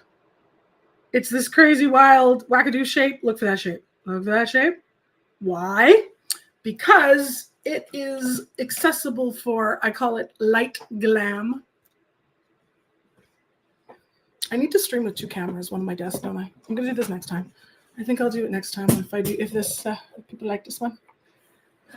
It's this crazy, wild, wackadoo shape. Look for that shape. Look for that shape. Why? Because it is accessible for, I call it light glam. I need to stream with 2 cameras, one on my desk, don't I? I'm going to do this next time. I think I'll do it next time if people like this one.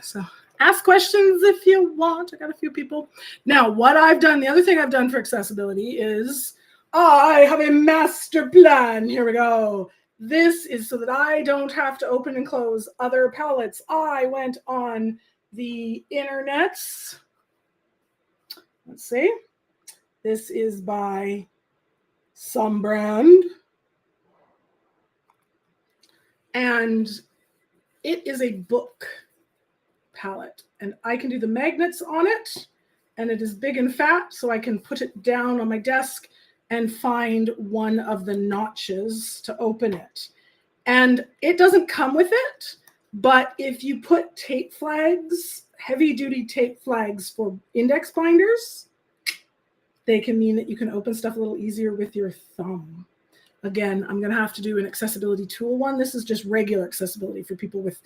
So ask questions if you want. I got a few people. Now, what I've done, the other thing I've done for accessibility is I have a master plan. Here we go. This is so that I don't have to open and close other palettes. I went on the internets. Let's see. This is by some brand. And it is a book palette. And I can do the magnets on it. And it is big and fat, so I can put it down on my desk and find one of the notches to open it. And it doesn't come with it, but if you put tape flags, heavy duty tape flags for index binders, they can mean that you can open stuff a little easier with your thumb. Again, I'm gonna have to do an accessibility tool one. This is just regular accessibility for people with,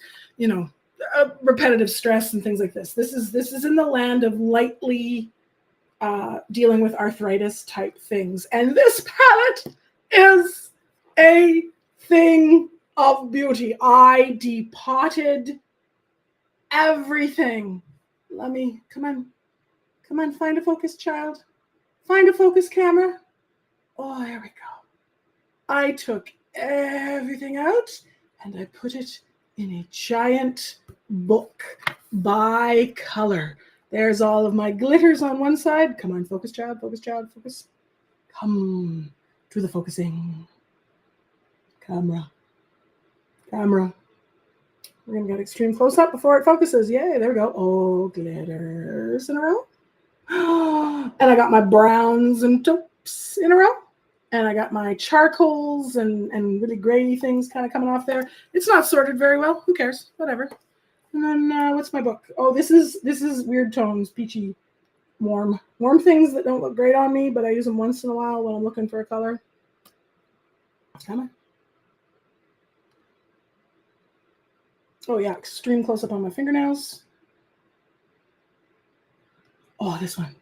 repetitive stress and things like this. This is in the land of lightly dealing with arthritis type things. And this palette is a thing of beauty. I depotted everything. Come on, find a focus, child. Find a focus camera. Oh, there we go. I took everything out and I put it in a giant book by color. There's all of my glitters on one side. Come on, focus, child, focus, child, focus. Come to the focusing. Camera. We're going to get extreme close up before it focuses. Yay, there we go. Oh, glitters in a row. And I got my browns and taupes in a row. And I got my charcoals and really gray things kind of coming off there. It's not sorted very well. Who cares? Whatever. And then what's my book? Oh, this is Weird Tones, peachy, warm things that don't look great on me, but I use them once in a while when I'm looking for a color. Come on. Oh yeah, extreme close up on my fingernails. Oh, this one.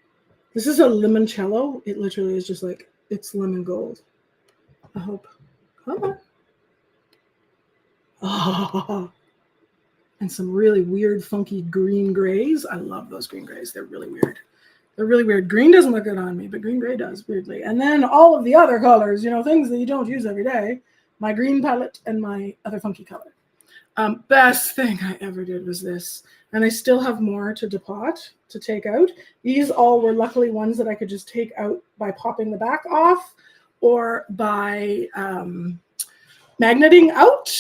This is a limoncello. It literally is just like, it's lemon gold. I hope. Come on. Oh. And some really weird, funky green grays. I love those green grays. They're really weird. They're really weird. Green doesn't look good on me, but green gray does, weirdly. And then all of the other colors, you know, things that you don't use every day. My green palette and my other funky color. Best thing I ever did was this. And I still have more to depot, to take out. These all were luckily ones that I could just take out by popping the back off or by magneting out.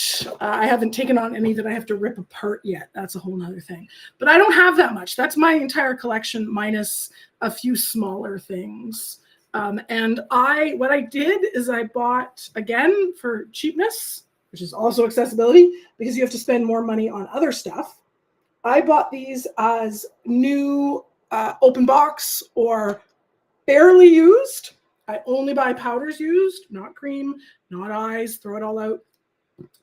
I haven't taken on any that I have to rip apart yet. That's a whole nother thing. But I don't have that much. That's my entire collection minus a few smaller things. And what I did is I bought, again, for cheapness, which is also accessibility, because you have to spend more money on other stuff. I bought these as new open box or barely used. I only buy powders used, not cream, not eyes, throw it all out.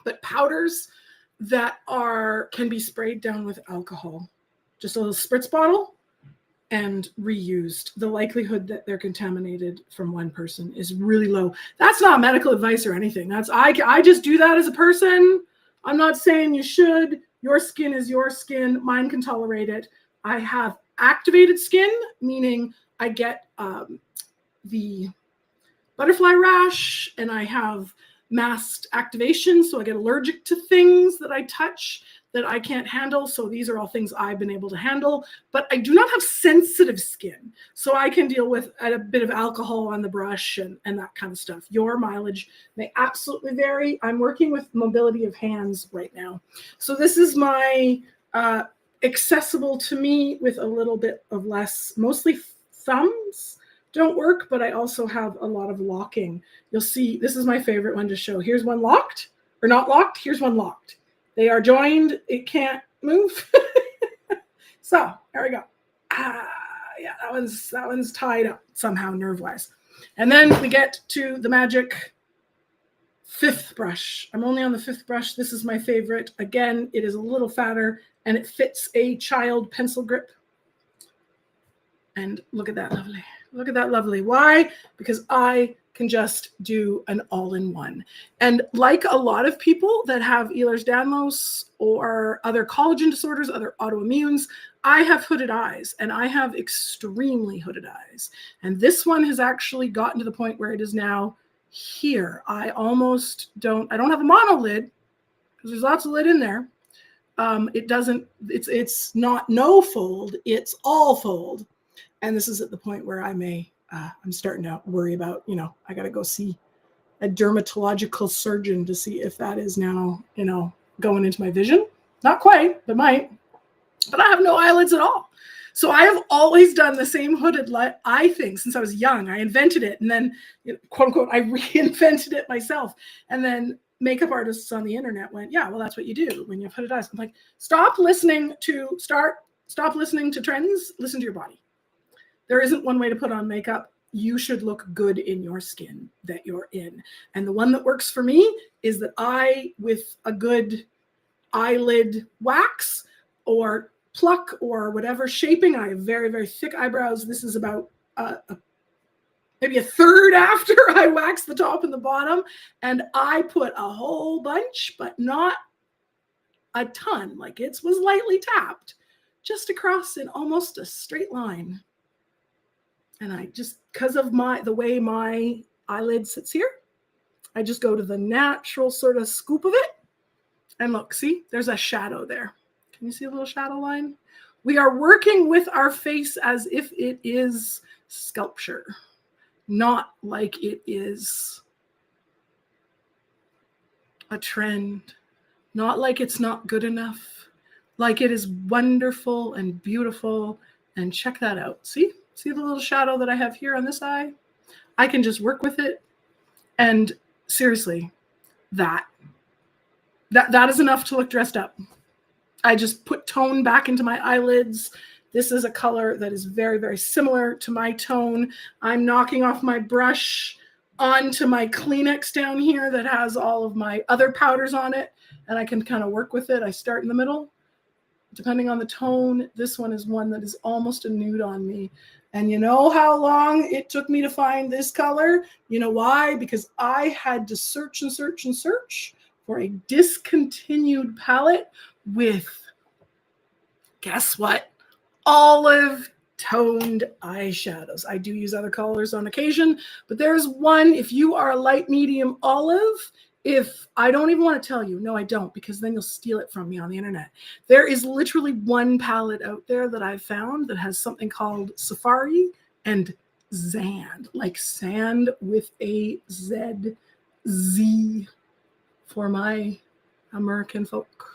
But powders that can be sprayed down with alcohol. Just a little spritz bottle and reused. The likelihood that they're contaminated from one person is really low. That's not medical advice or anything. I just do that as a person. I'm not saying you should. Your skin is your skin. Mine can tolerate it. I have activated skin, meaning I get the butterfly rash and I have masked activation, so I get allergic to things that I touch that I can't handle. So these are all things I've been able to handle, but I do not have sensitive skin. So I can deal with a bit of alcohol on the brush and that kind of stuff. Your mileage may absolutely vary. I'm working with mobility of hands right now. So this is my accessible to me with a little bit of less, mostly thumbs don't work, but I also have a lot of locking. You'll see, this is my favorite one to show. Here's one locked, or not locked. Here's one locked. They are joined. It can't move. So there we go. Yeah, that one's tied up somehow nerve-wise. And then we get to the magic 5th brush. I'm only on the 5th brush. This is my favorite. Again, it is a little fatter and it fits a child pencil grip. And look at that lovely. Look at that lovely. Why? Because I can just do an all-in-one. And like a lot of people that have Ehlers-Danlos or other collagen disorders, other autoimmunes, I have hooded eyes, and I have extremely hooded eyes. And this one has actually gotten to the point where it is now here. I don't have a monolid because there's lots of lid in there. It's not no fold, it's all fold. And this is at the point where I'm starting to worry about, I got to go see a dermatological surgeon to see if that is now, going into my vision. Not quite, but might. But I have no eyelids at all. So I have always done the same hooded eye thing since I was young. I invented it and then, quote unquote, I reinvented it myself. And then makeup artists on the internet went, yeah, well, that's what you do when you have hooded eyes. I'm like, stop listening to trends, listen to your body. There isn't one way to put on makeup. You should look good in your skin that you're in. And the one that works for me is that with a good eyelid wax or pluck or whatever shaping, I have very, very thick eyebrows. This is about maybe a third after I wax the top and the bottom. And I put a whole bunch, but not a ton. Like it was lightly tapped just across in almost a straight line. And I just, because of the way my eyelid sits here, I just go to the natural sort of scoop of it. And look, see, there's a shadow there. Can you see a little shadow line? We are working with our face as if it is sculpture, not like it is a trend Not like it's not good enough, like it is wonderful and beautiful. And check that out. See the little shadow that I have here on this eye? I can just work with it. And seriously, that is enough to look dressed up. I just put tone back into my eyelids. This is a color that is very, very similar to my tone. I'm knocking off my brush onto my Kleenex down here that has all of my other powders on it, and I can kind of work with it. I start in the middle. Depending on the tone, this one is one that is almost a nude on me. And you know how long it took me to find this color? You know why? Because I had to search and search and search for a discontinued palette with, guess what? Olive toned eyeshadows. I do use other colors on occasion, but there's one, if you are a light medium olive, if I don't even want to tell you, no, I don't, because then you'll steal it from me on the internet. There is literally one palette out there that I've found that has something called Safari and Zand, like sand with a Z for my American folk.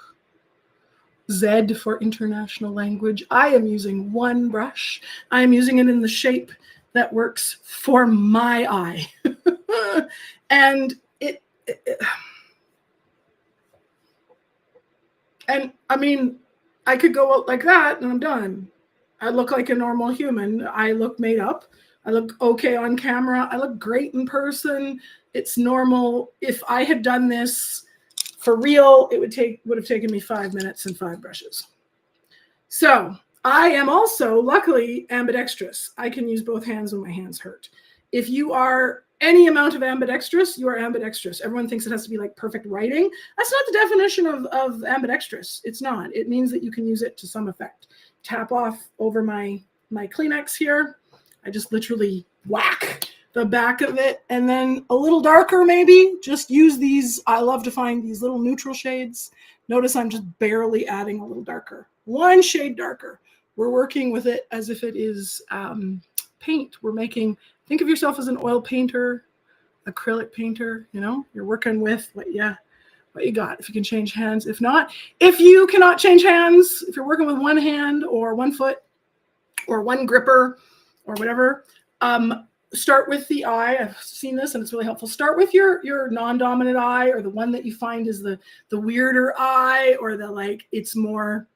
Z for international language. I am using one brush. I am using it in the shape that works for my eye. And and I mean, I could go out like that and I'm done. I look like a normal human. I look made up. I look okay on camera. I look great in person. It's normal. If I had done this for real, it would have taken me 5 minutes and 5 brushes. So I am also, luckily, ambidextrous. I can use both hands when my hands hurt. If you are any amount of ambidextrous, you are ambidextrous. Everyone thinks it has to be like perfect writing. That's not the definition of ambidextrous. It's not. It means that you can use it to some effect. Tap off over my Kleenex here. I just literally whack the back of it, and then a little darker maybe. Just use these. I love to find these little neutral shades. Notice I'm just barely adding a little darker. One shade darker. We're working with it as if it is paint. We're making, think of yourself as an oil painter, acrylic painter, you know, you're working with what you got. If you can change hands, if not, if you cannot change hands, if you're working with one hand or one foot or one gripper or whatever, start with the eye. I've seen this and it's really helpful. Start with your non-dominant eye, or the one that you find is the weirder eye, or the like it's more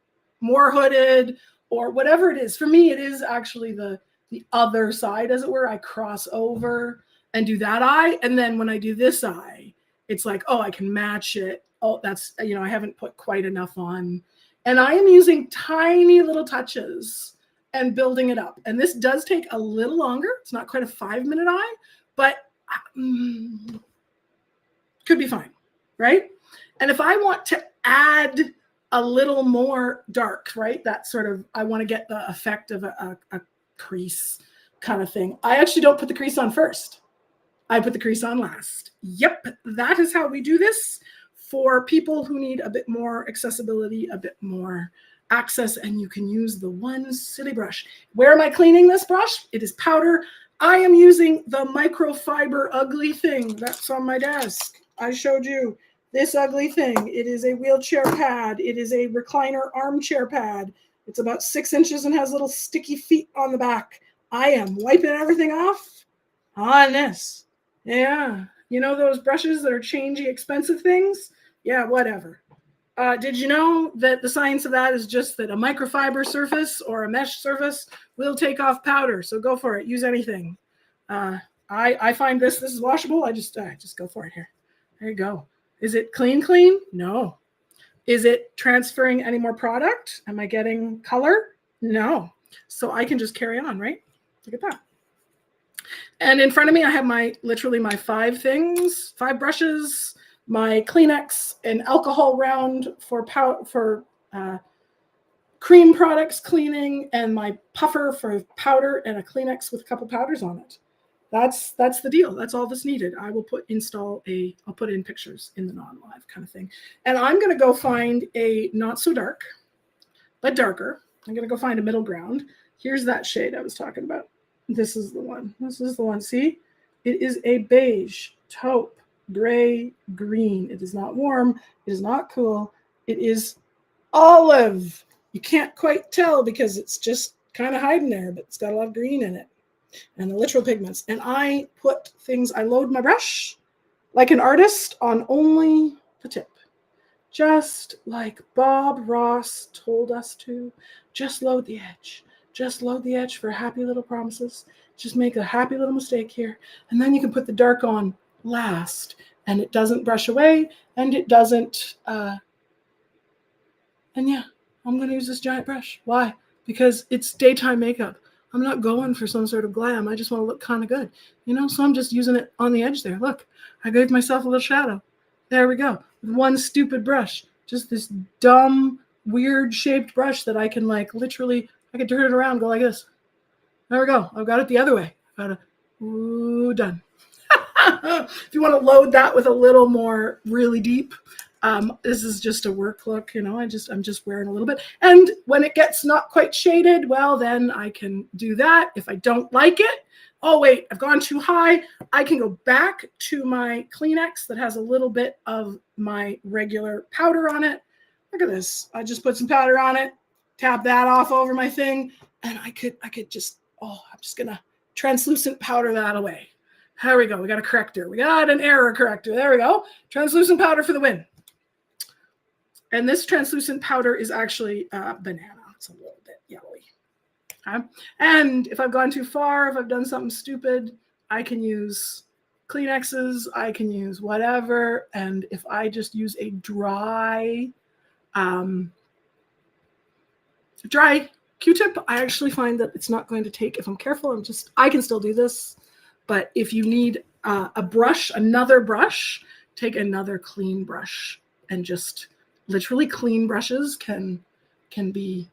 hooded, or whatever it is. For me, it is actually the other side, as it were. I cross over and do that eye, and then when I do this eye, it's like, oh, I can match it. Oh, that's, you know, I haven't put quite enough on, and I am using tiny little touches and building it up. And this does take a little longer. It's not quite a 5-minute eye, but could be fine, right? And if I want to add a little more dark, right, that sort of, I want to get the effect of a crease kind of thing, I actually don't put the crease on first. I put the crease on last. Yep, that is how we do this for people who need a bit more accessibility, a bit more access, and you can use the one silly brush. Where am I cleaning this brush? It is powder. I am using the microfiber ugly thing that's on my desk. I showed you this ugly thing. It is a wheelchair pad. It is a recliner armchair pad. It's about 6 inches and has little sticky feet on the back. I am wiping everything off on this. Yeah, you know those brushes that are changey, expensive things? Yeah, whatever. Did you know that the science of that is just that a microfiber surface or a mesh surface will take off powder? So go for it. Use anything. I find this is washable. I just go for it here. There you go. Is it clean? No. Is it transferring any more product? Am I getting color? No. So I can just carry on, right? Look at that. And in front of me, I have literally my 5 brushes, my Kleenex, an alcohol round for cream products cleaning, and my puffer for powder, and a Kleenex with a couple powders on it. That's the deal. That's all that's needed. I will I'll put in pictures in the non-live kind of thing. And I'm going to go find a not so dark, but darker. I'm going to go find a middle ground. Here's that shade I was talking about. This is the one. See? It is a beige taupe gray green. It is not warm. It is not cool. It is olive. You can't quite tell because it's just kind of hiding there, but it's got a lot of green in it and the literal pigments. And I put things, I load my brush like an artist on only the tip. Just like Bob Ross told us to, just load the edge. Just load the edge for happy little promises. Just make a happy little mistake here. And then you can put the dark on last. And it doesn't brush away. And it doesn't, and yeah, I'm going to use this giant brush. Why? Because it's daytime makeup. I'm not going for some sort of glam. I just want to look kind of good. You know, so I'm just using it on the edge there. Look, I gave myself a little shadow. There we go. One stupid brush. Just this dumb, weird shaped brush that I can like literally, I can turn it around and go like this. There we go. I've got it the other way. Got it. Ooh, done. If you want to load that with a little more really deep, this is just a work look, you know, I'm just wearing a little bit. And when it gets not quite shaded, well, then I can do that. If I don't like it, oh wait, I've gone too high, I can go back to my Kleenex that has a little bit of my regular powder on it. Look at this. I just put some powder on it, tap that off over my thing, and I could just, I'm just gonna translucent powder that away. There we go. We got a corrector. We got an error corrector. There we go. Translucent powder for the win. And this translucent powder is actually banana. It's a little bit yellowy. Okay? And if I've gone too far, if I've done something stupid, I can use Kleenexes. I can use whatever. And if I just use a dry Q-tip, I actually find that it's not going to take, if I'm careful, I can still do this. But if you need a brush, another brush, take another clean brush and just literally clean brushes can be,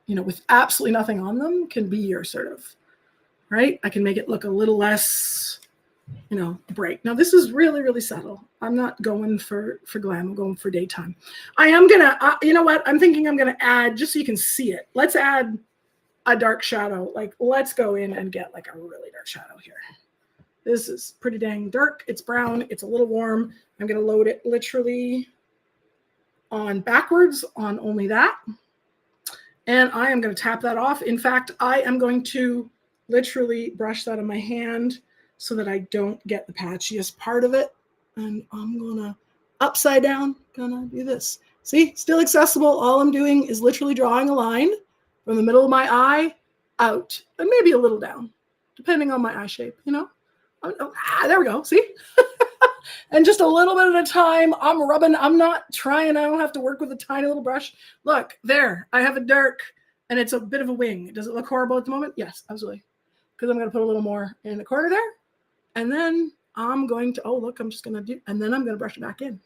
you know, with absolutely nothing on them, can be your sort of, right? I can make it look a little less, you know, bright. Now this is really, really subtle. I'm not going for glam. I'm going for daytime. I am going to, you know what? I'm thinking I'm going to add, just so you can see it. Let's add a dark shadow. Like let's go in and get like a really dark shadow here. This is pretty dang dark. It's brown. It's a little warm. I'm going to load it literally on backwards on only that. And I am going to tap that off. In fact, I am going to literally brush that on my hand so that I don't get the patchiest part of it. And I'm going to upside down, gonna do this. See, still accessible. All I'm doing is literally drawing a line from the middle of my eye out and maybe a little down, depending on my eye shape, you know? There we go. See? And just a little bit at a time, I'm rubbing. I'm not trying. I don't have to work with a tiny little brush. Look, there. I have a dark, and it's a bit of a wing. Does it look horrible at the moment? Yes, absolutely. Because I'm going to put a little more in the corner there. And then I'm going to, oh, look, I'm just going to do, and then I'm going to brush it back in.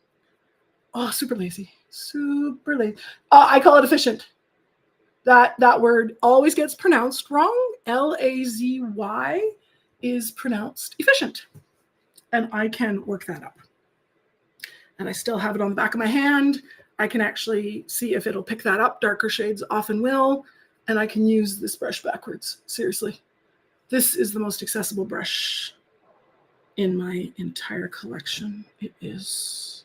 Oh, super lazy. Super lazy. I call it efficient. That word always gets pronounced wrong. L-A-Z-Y is pronounced efficient. And I can work that up. And I still have it on the back of my hand. I can actually see if it'll pick that up. Darker shades often will. And I can use this brush backwards. Seriously. This is the most accessible brush in my entire collection. It is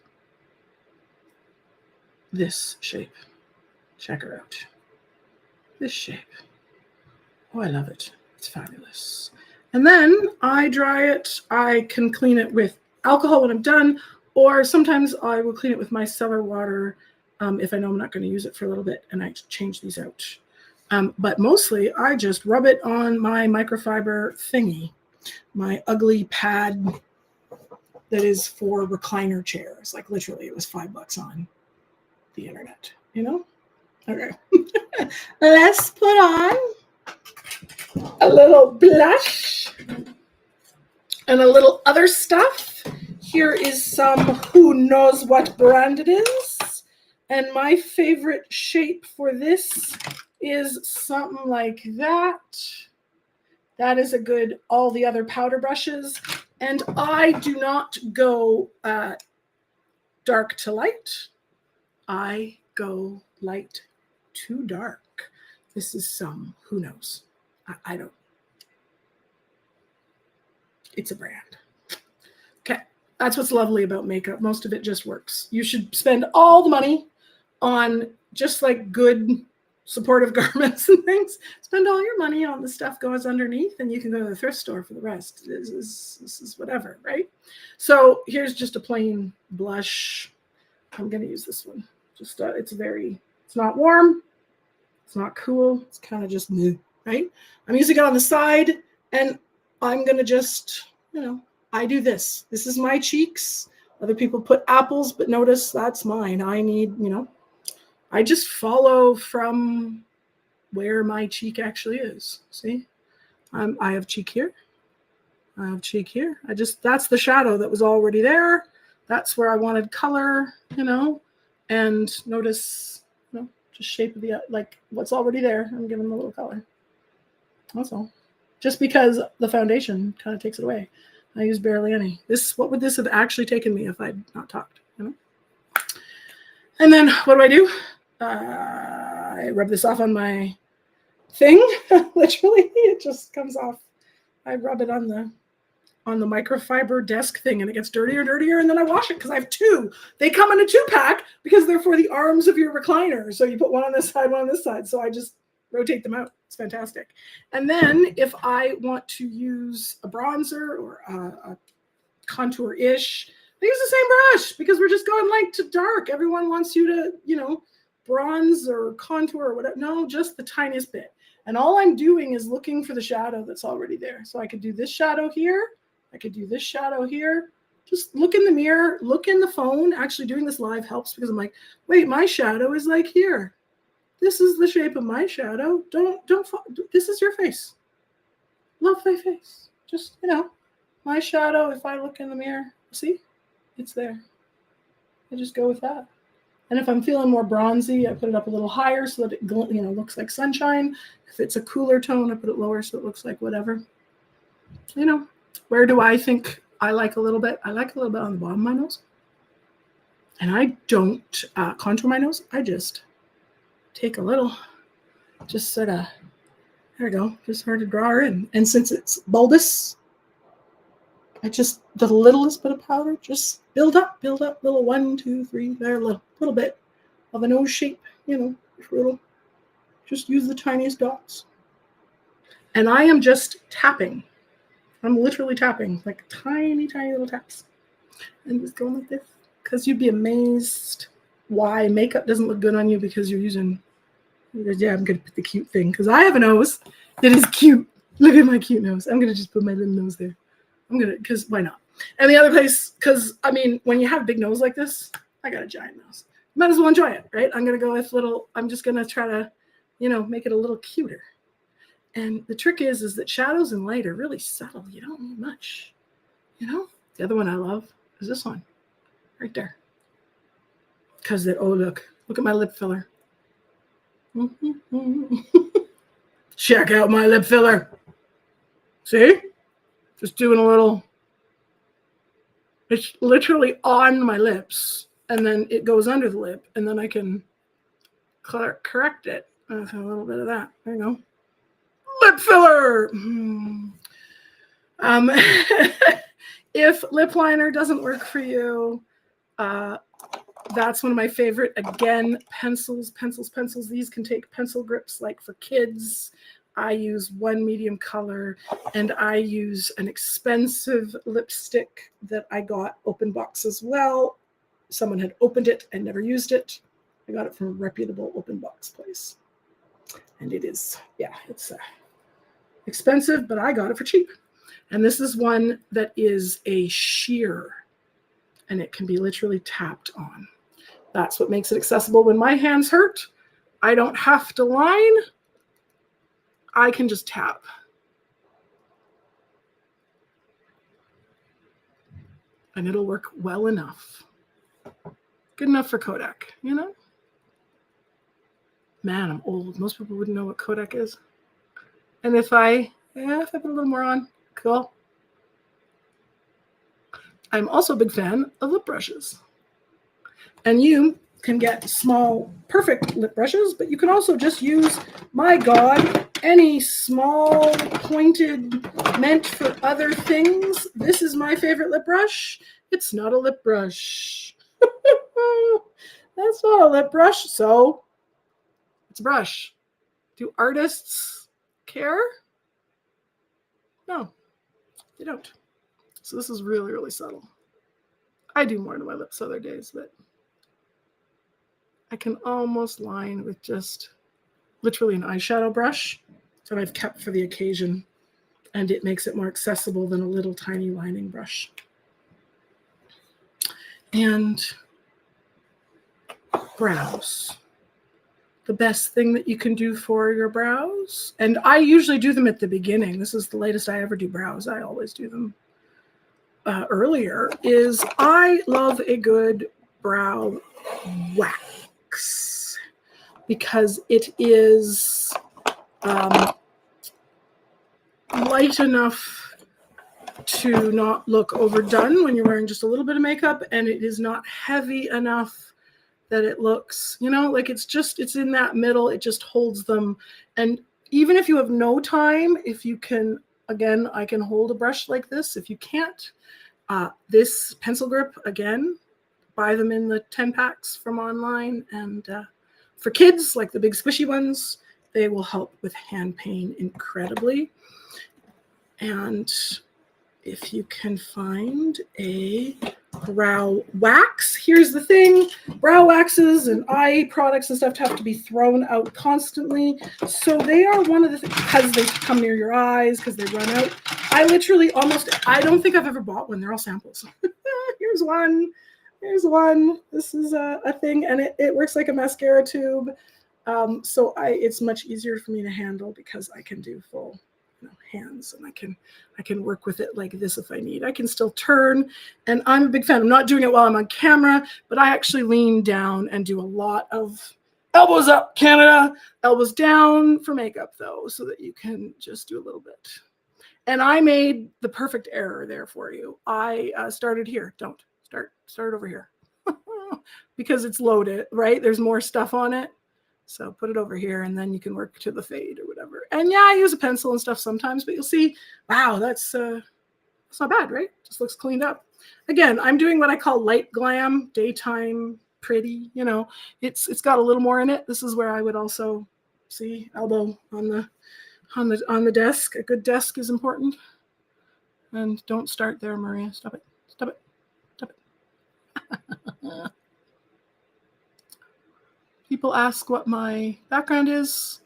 this shape. Check her out. This shape. Oh, I love it. It's fabulous. And then I dry it. I can clean it with alcohol when I'm done, or sometimes I will clean it with micellar water if I know I'm not going to use it for a little bit, and I change these out. But mostly I just rub it on my microfiber thingy, my ugly pad that is for recliner chairs. Like literally it was $5 on the internet, you know? Okay. Let's put on a little blush and a little other stuff. Here is some who knows what brand it is. And my favorite shape for this is something like that. That is a good, all the other powder brushes. And I do not go dark to light. I go light to dark. This is some, who knows? I don't. It's a brand. Okay. That's what's lovely about makeup. Most of it just works. You should spend all the money on just like good supportive garments and things. Spend all your money on the stuff goes underneath, and you can go to the thrift store for the rest. This is whatever, right? So here's just a plain blush. I'm going to use this one. Just it's not warm. It's not cool. It's kind of just new, right? I'm using it on the side, and I'm going to just, I do this. This is my cheeks. Other people put apples, but notice that's mine. I need, I just follow from where my cheek actually is. See, I have cheek here. I have cheek here. That's the shadow that was already there. That's where I wanted color, and notice, just shape of the, like what's already there. I'm giving them a little color. That's all. Just because the foundation kind of takes it away. I use barely any. What would this have actually taken me if I'd not talked, And then what do? I rub this off on my thing. Literally, it just comes off. I rub it on the microfiber desk thing, and it gets dirtier and dirtier, and then I wash it because I have two. They come in a 2-pack because they're for the arms of your recliner. So you put one on this side, one on this side. So I just rotate them out. It's fantastic. And then if I want to use a bronzer or a contour-ish, I use the same brush because we're just going light to dark. Everyone wants you to, bronze or contour or whatever. No, just the tiniest bit. And all I'm doing is looking for the shadow that's already there. So I could do this shadow here. I could do this shadow here. Just look in the mirror, look in the phone. Actually doing this live helps because I'm like, wait, my shadow is like here. This is the shape of my shadow. Don't, this is your face. Love thy face. Just, my shadow, if I look in the mirror, see, it's there. I just go with that. And if I'm feeling more bronzy, I put it up a little higher so that it, looks like sunshine. If it's a cooler tone, I put it lower so it looks like whatever. Where do I think I like a little bit? I like a little bit on the bottom of my nose. And I don't contour my nose. I just take a little, just sort of, there we go, just hard to draw her in. And since it's bulbous, I just, the littlest bit of powder, just build up, little 1, 2, 3, there, a little bit of a nose shape, just use the tiniest dots. And I am just tapping. I'm literally tapping, like tiny, tiny little taps. And just going like this, because you'd be amazed why makeup doesn't look good on you because you're using, yeah, I'm going to put the cute thing, because I have a nose that is cute. Look at my cute nose. I'm going to just put my little nose there. Because why not? And the other place, because, when you have a big nose like this, I got a giant nose. Might as well enjoy it, right? I'm going to go with I'm just going to try to, make it a little cuter. And the trick is that shadows and light are really subtle. You don't need much, The other one I love is this one, right there. Because look at my lip filler. Check out my lip filler. See? Just doing a little, it's literally on my lips, and then it goes under the lip, and then I can correct it with a little bit of that. There you go. Lip filler! If lip liner doesn't work for you, that's one of my favorite. Again, pencils. These can take pencil grips like for kids. I use one medium color, and I use an expensive lipstick that I got open box as well. Someone had opened it and never used it. I got it from a reputable open box place. And it is, it's expensive, but I got it for cheap. And this is one that is a sheer, and it can be literally tapped on. That's what makes it accessible. When my hands hurt, I don't have to line. I can just tap. And it'll work well enough. Good enough for Kodak, Man, I'm old. Most people wouldn't know what Kodak is. And if I put a little more on, cool. I'm also a big fan of lip brushes. And you can get small, perfect lip brushes, but you can also just use, my God, any small, pointed, meant for other things. This is my favorite lip brush. It's not a lip brush. That's not a lip brush. So it's a brush. Do artists care? No, they don't. So this is really, really subtle. I do more to my lips other days, but I can almost line with just literally an eyeshadow brush that I've kept for the occasion, and it makes it more accessible than a little tiny lining brush. And brows. The best thing that you can do for your brows, and I usually do them at the beginning. This is the latest I ever do brows. I always do them earlier, is I love a good brow wax because it is light enough to not look overdone when you're wearing just a little bit of makeup, and it is not heavy enough that it looks, you know, like it's in that middle. It just holds them. And even if you have no time, if you can, again, I can hold a brush like this. If you can't, this pencil grip, again, buy them in the 10 packs from online. And for kids, like the big squishy ones, they will help with hand pain incredibly. And if you can find a brow wax, here's the thing: brow waxes and eye products and stuff have to be thrown out constantly. So they are one of the things, because they come near your eyes, because they run out. I don't think I've ever bought one. They're all samples. Here's one. This is a thing, and it works like a mascara tube. So it's much easier for me to handle because I can do full hands, and I can work with it like this if I need. I can still turn, and I'm a big fan. I'm not doing it while I'm on camera, but I actually lean down and do a lot of elbows up, Canada, elbows down for makeup though, so that you can just do a little bit. And I made the perfect error there for you. I started here. Don't start over here because it's loaded, right? There's more stuff on it. So put it over here, and then you can work to the fade or whatever. And yeah, I use a pencil and stuff sometimes, but you'll see, wow, that's not bad, right? Just looks cleaned up. Again, I'm doing what I call light glam, daytime pretty. You know, it's got a little more in it. This is where I would also see elbow on the desk. A good desk is important. And don't start there, Maria. Stop it. People ask what my background is,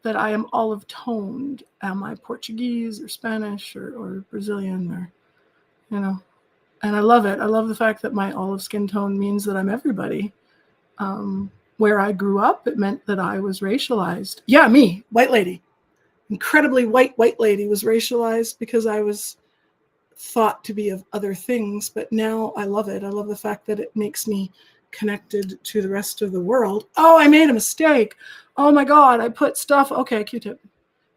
that I am olive toned. Am I Portuguese or Spanish or Brazilian, or, you know, and I love it. I love the fact that my olive skin tone means that I'm everybody. Where I grew up, it meant that I was racialized. Yeah, me, white lady, incredibly white lady, was racialized because I was thought to be of other things. But now I love it. I love the fact that it makes me connected to the rest of the world. Oh, I made a mistake. Oh my God, I put stuff. Okay, Q-tip.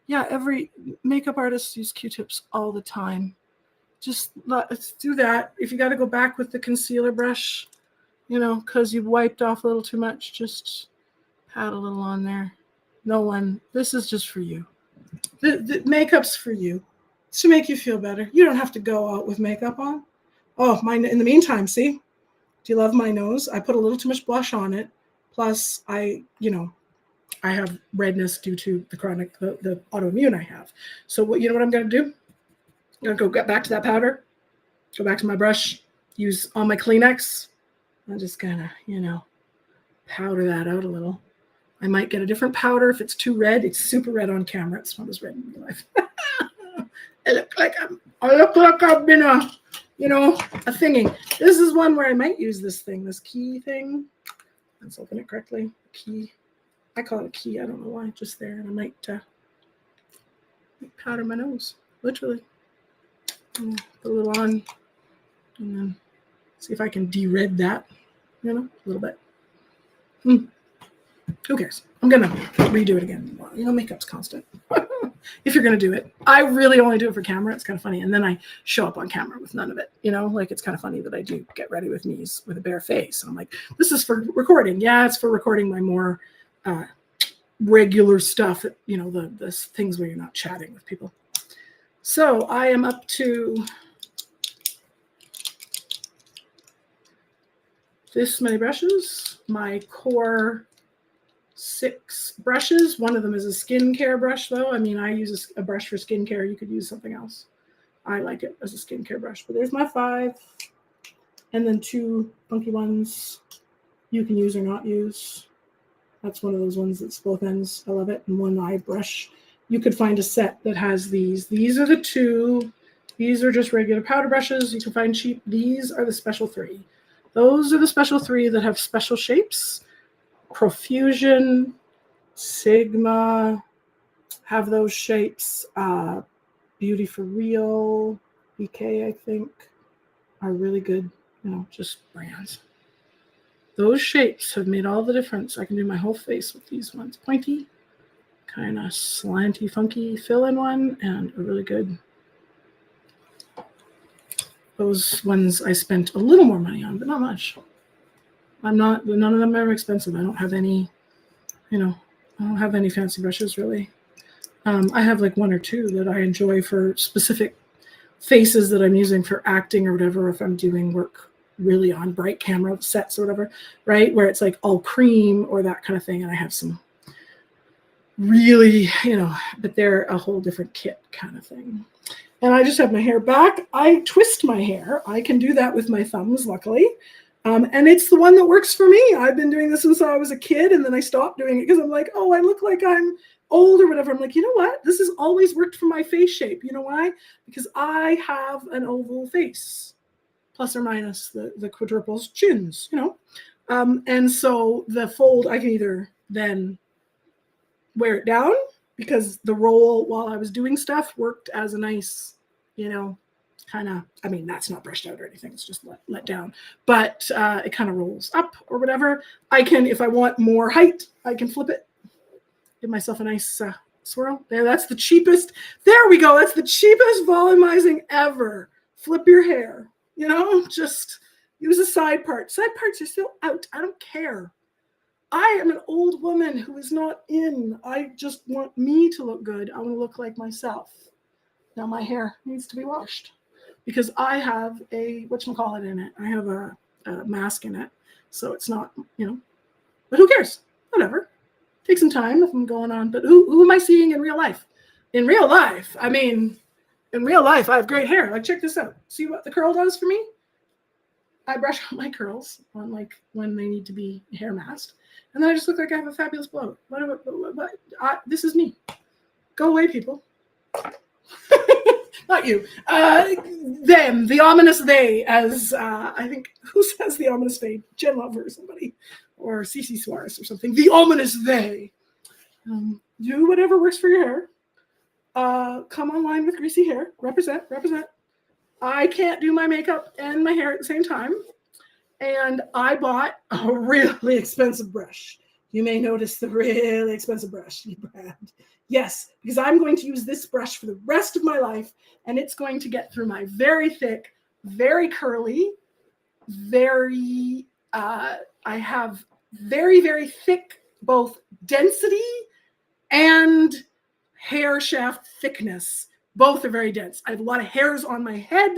Yeah, every makeup artist uses Q-tips all the time. Just let's do that. If you got to go back with the concealer brush, you know, because you've wiped off a little too much, just pat a little on there. This is just for you. The makeup's for you. It's to make you feel better. You don't have to go out with makeup on. Oh, mine. In the meantime, see? Do you love my nose? I put a little too much blush on it. Plus, I have redness due to the chronic, the autoimmune I have. So what I'm going to do? I'm going to go get back to that powder, go back to my brush, use all my Kleenex. I'm just going to, powder that out a little. I might get a different powder if it's too red. It's super red on camera. It's not as red in real life. I look like I've been a thingy. This is one where I might use this key thing. Let's open it correctly. Key. I call it a key. I don't know why. Just there. And I might powder my nose. Literally. Put a little on. And then see if I can de-red that. A little bit. Who cares? I'm going to redo it again. Makeup's constant. If you're going to do it. I really only do it for camera. It's kind of funny. And then I show up on camera with none of it. It's kind of funny that I do get ready with me with a bare face. And I'm like, this is for recording. Yeah, it's for recording my more regular stuff. The things where you're not chatting with people. So I am up to this many brushes, my core 6 brushes. One of them is a skincare brush, though. I mean, I use a brush for skincare. You could use something else. I like it as a skincare brush. But there's my 5. And then 2 funky ones you can use or not use. That's one of those ones that's both ends. I love it. And one eye brush. You could find a set that has these. These are the 2. These are just regular powder brushes. You can find cheap. These are the special 3. Those are the special 3 that have special shapes. Profusion, Sigma have those shapes. Beauty for Real, BK, I think, are really good, just brands. Those shapes have made all the difference. I can do my whole face with these ones. Pointy, kind of slanty, funky fill-in one, and a really good. Those ones I spent a little more money on, but not much. None of them are expensive. I don't have any, I don't have any fancy brushes really. I have like 1 or 2 that I enjoy for specific faces that I'm using for acting or whatever, if I'm doing work really on bright camera sets or whatever, right? Where it's like all cream or that kind of thing. And I have some really, but they're a whole different kit kind of thing. And I just have my hair back. I twist my hair. I can do that with my thumbs, luckily. And it's the one that works for me. I've been doing this since I was a kid, and then I stopped doing it because I'm like, oh, I look like I'm old or whatever. I'm like, you know what? This has always worked for my face shape. You know why? Because I have an oval face, plus or minus the quadruples chins, and so the fold, I can either then wear it down because the roll while I was doing stuff worked as a nice, kind of, I mean, that's not brushed out or anything. It's just let down, but it kind of rolls up or whatever. I can, if I want more height, I can flip it, give myself a nice swirl. There, that's the cheapest. There we go. That's the cheapest volumizing ever. Flip your hair, just use a side part. Side parts are still out. I don't care. I am an old woman who is not in. I just want me to look good. I want to look like myself. Now my hair needs to be washed because I have a, whatchamacallit in it. I have a mask in it. So it's not, but who cares? Whatever. Take some time if I'm going on. But who am I seeing in real life? In real life, I mean, in real life, I have great hair. Like, check this out. See what the curl does for me? I brush out my curls on like when they need to be hair masked. And then I just look like I have a fabulous blow. This is me. Go away, people. Not you. Them, the ominous they, as I think, who says the ominous they? Jen Love or somebody. Or Cece Suarez or something. The ominous they. Do whatever works for your hair. Come online with greasy hair. Represent. I can't do my makeup and my hair at the same time. And I bought a really expensive brush. You may notice the really expensive brush brand. Yes, because I'm going to use this brush for the rest of my life, and it's going to get through my very thick, very curly, I have very, very thick, both density and hair shaft thickness. Both are very dense. I have a lot of hairs on my head.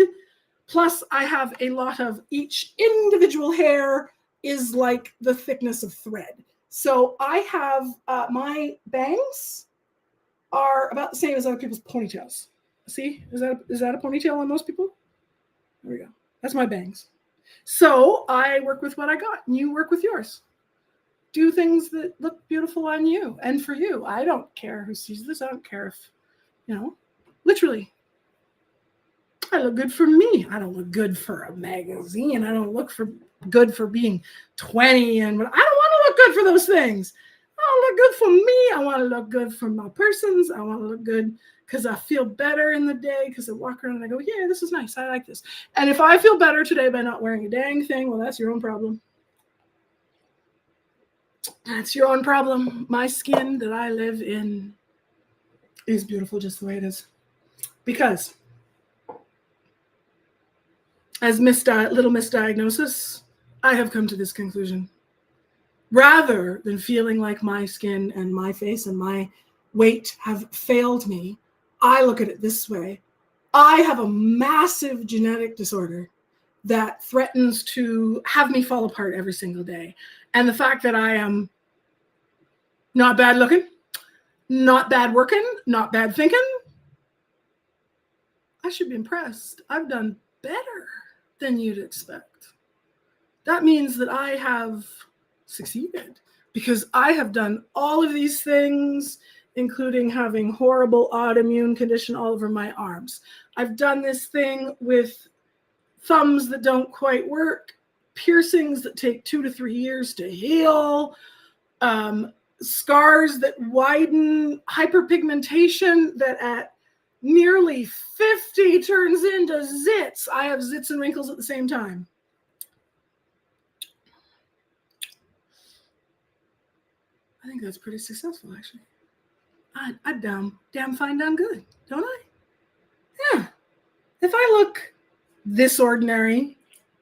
Plus, I have a lot of each individual hair is like the thickness of thread. So I have my bangs are about the same as other people's ponytails. See, is that a ponytail on most people? There we go. That's my bangs. So I work with what I got, and you work with yours. Do things that look beautiful on you and for you. I don't care who sees this. I don't care if, literally. I look good for me. I don't look good for a magazine. I don't look good for being 20. And I don't want to look good for those things. I want to look good for me. I want to look good for my persons. I want to look good because I feel better in the day because I walk around and I go, yeah, this is nice. I like this. And if I feel better today by not wearing a dang thing, well, that's your own problem. That's your own problem. My skin that I live in is beautiful just the way it is. Because as little misdiagnosis, I have come to this conclusion. Rather than feeling like my skin and my face and my weight have failed me, I look at it this way. I have a massive genetic disorder that threatens to have me fall apart every single day. And the fact that I am not bad looking, not bad working, not bad thinking, I should be impressed. I've done better than you'd expect. That means that I have succeeded because I have done all of these things, including having horrible autoimmune condition all over my arms. I've done this thing with thumbs that don't quite work, piercings that take 2 to 3 years to heal, scars that widen, hyperpigmentation that at nearly 50 turns into zits. I have zits and wrinkles at the same time. I think that's pretty successful, actually. I damn fine done good, don't I? Yeah. If I look this ordinary,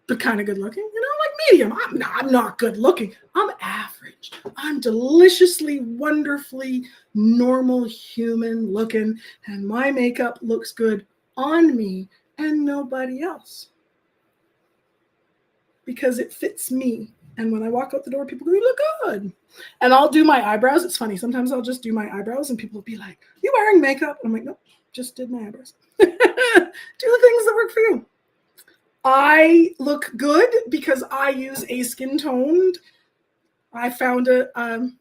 but kind of good looking, like medium. I'm not good looking. I'm average. I'm deliciously, wonderfully normal human looking, and my makeup looks good on me and nobody else because it fits me. And when I walk out the door, people go, "You look good." And I'll do my eyebrows. It's funny. Sometimes I'll just do my eyebrows and people will be like, "You wearing makeup?" I'm like, "Nope, just did my eyebrows." Do the things that work for you. I look good because I use a skin toned. I found a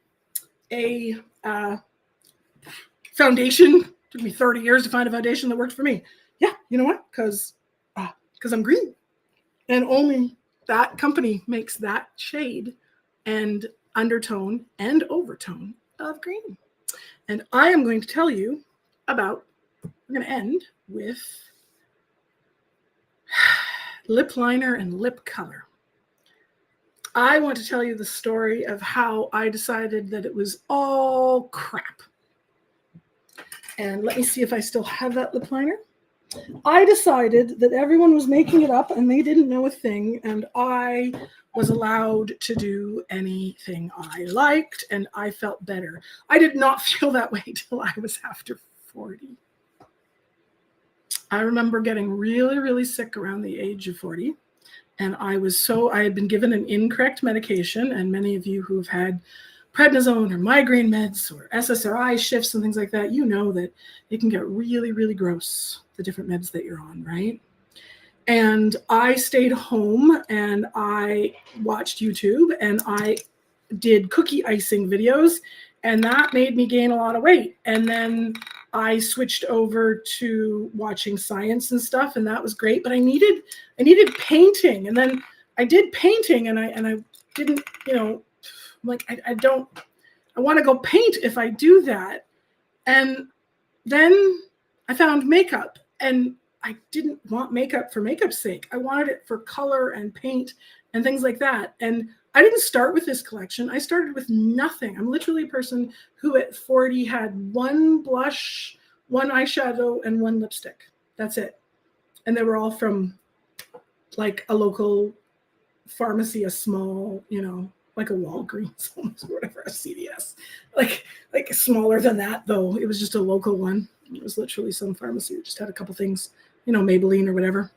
foundation. It took me 30 years to find a foundation that worked for me. Yeah, you know what? Because I'm green. And only that company makes that shade and undertone and overtone of green. And I am going to tell you about, we're going to end with lip liner and lip color. I want to tell you the story of how I decided that it was all crap. And let me see if I still have that lip liner. I decided that everyone was making it up and they didn't know a thing, and I was allowed to do anything I liked, and I felt better. I did not feel that way till I was after 40. I remember getting really, really sick around the age of 40, and I had been given an incorrect medication, and many of you who have had prednisone or migraine meds or SSRI shifts and things like that, you know that it can get really, really gross, the different meds that you're on, right? And I stayed home and I watched YouTube and I did cookie icing videos, and that made me gain a lot of weight. And then I switched over to watching science and stuff, and that was great. But I needed painting, and then I did painting, and I didn't, I'm like, I want to go paint if I do that. And then I found makeup, and I didn't want makeup for makeup's sake. I wanted it for color and paint and things like that. And I didn't start with this collection. I started with nothing. I'm literally a person who at 40 had one blush, one eyeshadow, and one lipstick. That's it. And they were all from like a local pharmacy, a small, like a Walgreens almost, or whatever, a CVS. Like smaller than that, though. It was just a local one. It was literally some pharmacy that just had a couple things, Maybelline or whatever.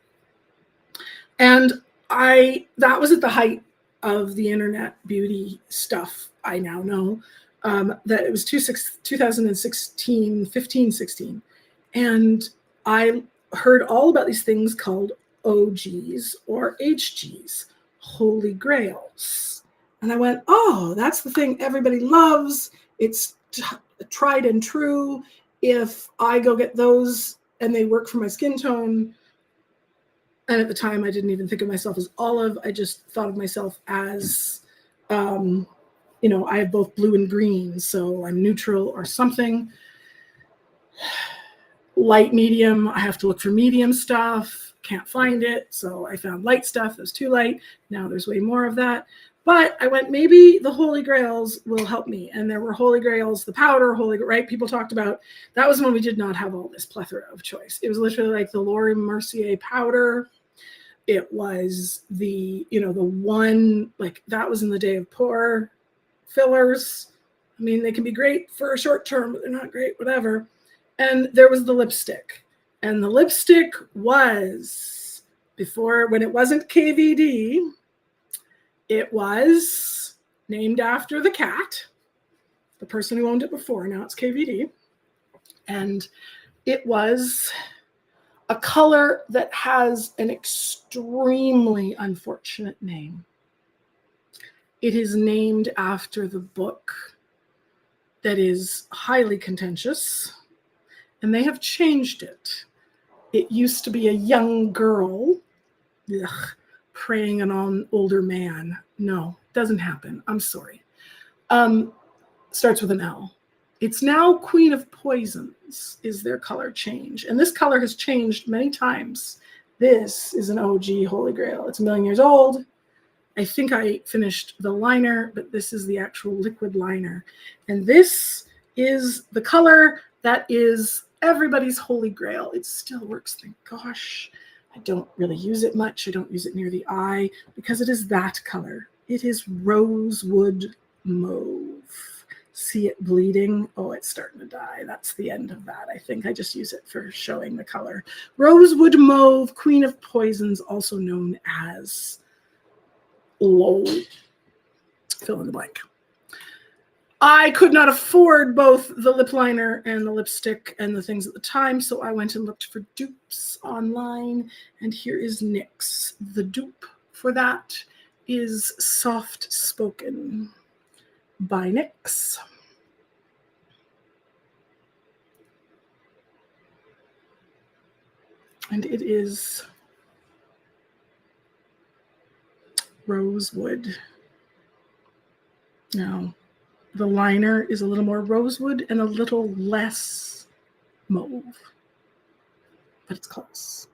And that was at the height of the internet beauty stuff. I now know that it was 2016, 15, 16. And I heard all about these things called OGs or HGs, Holy Grails. And I went, oh, that's the thing everybody loves. It's tried and true. If I go get those and they work for my skin tone, and at the time I didn't even think of myself as olive. I just thought of myself as, I have both blue and green, so I'm neutral or something. Light, medium, I have to look for medium stuff. Can't find it, so I found light stuff. It was too light. Now there's way more of that. But I went, maybe the Holy Grails will help me. And there were Holy Grails, the powder, right? People talked about, that was when we did not have all this plethora of choice. It was literally like the Laura Mercier powder. It was the one, like that was in the day of pore fillers. I mean, they can be great for a short term, but they're not great, whatever. And there was the lipstick. And the lipstick was Before, when it wasn't KVD, it was named after the cat, the person who owned it before. Now it's KVD. And it was a color that has an extremely unfortunate name. It is named after the book that is highly contentious, and they have changed it. It used to be a young girl preying on an older man. No, doesn't happen. I'm sorry. Starts with an L. It's now Queen of Poisons is their color change. And this color has changed many times. This is an OG Holy Grail. It's a million years old. I think I finished the liner, but this is the actual liquid liner. And this is the color that is everybody's Holy Grail. It still works, thank gosh. I don't really use it much. I don't use it near the eye because it is that color. It is rosewood mauve. See it bleeding? Oh, it's starting to die. That's the end of that. I think I just use it for showing the color. Rosewood mauve, Queen of Poisons, also known as LOL. Fill in the blank. I could not afford both the lip liner and the lipstick and the things at the time, so I went and looked for dupes online, and here is NYX. The dupe for that is Soft Spoken by NYX. And it is rosewood. Now, the liner is a little more rosewood and a little less mauve, but it's close.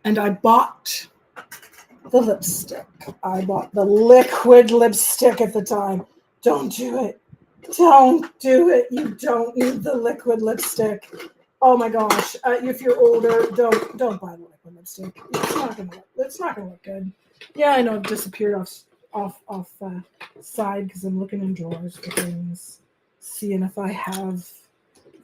And I bought the lipstick. I bought the liquid lipstick at the time. Don't do it. Don't do it. You don't need the liquid lipstick. Oh my gosh. If you're older, don't buy the liquid lipstick. It's not gonna look good. Yeah, I know I've disappeared off side because I'm looking in drawers for things, seeing if I have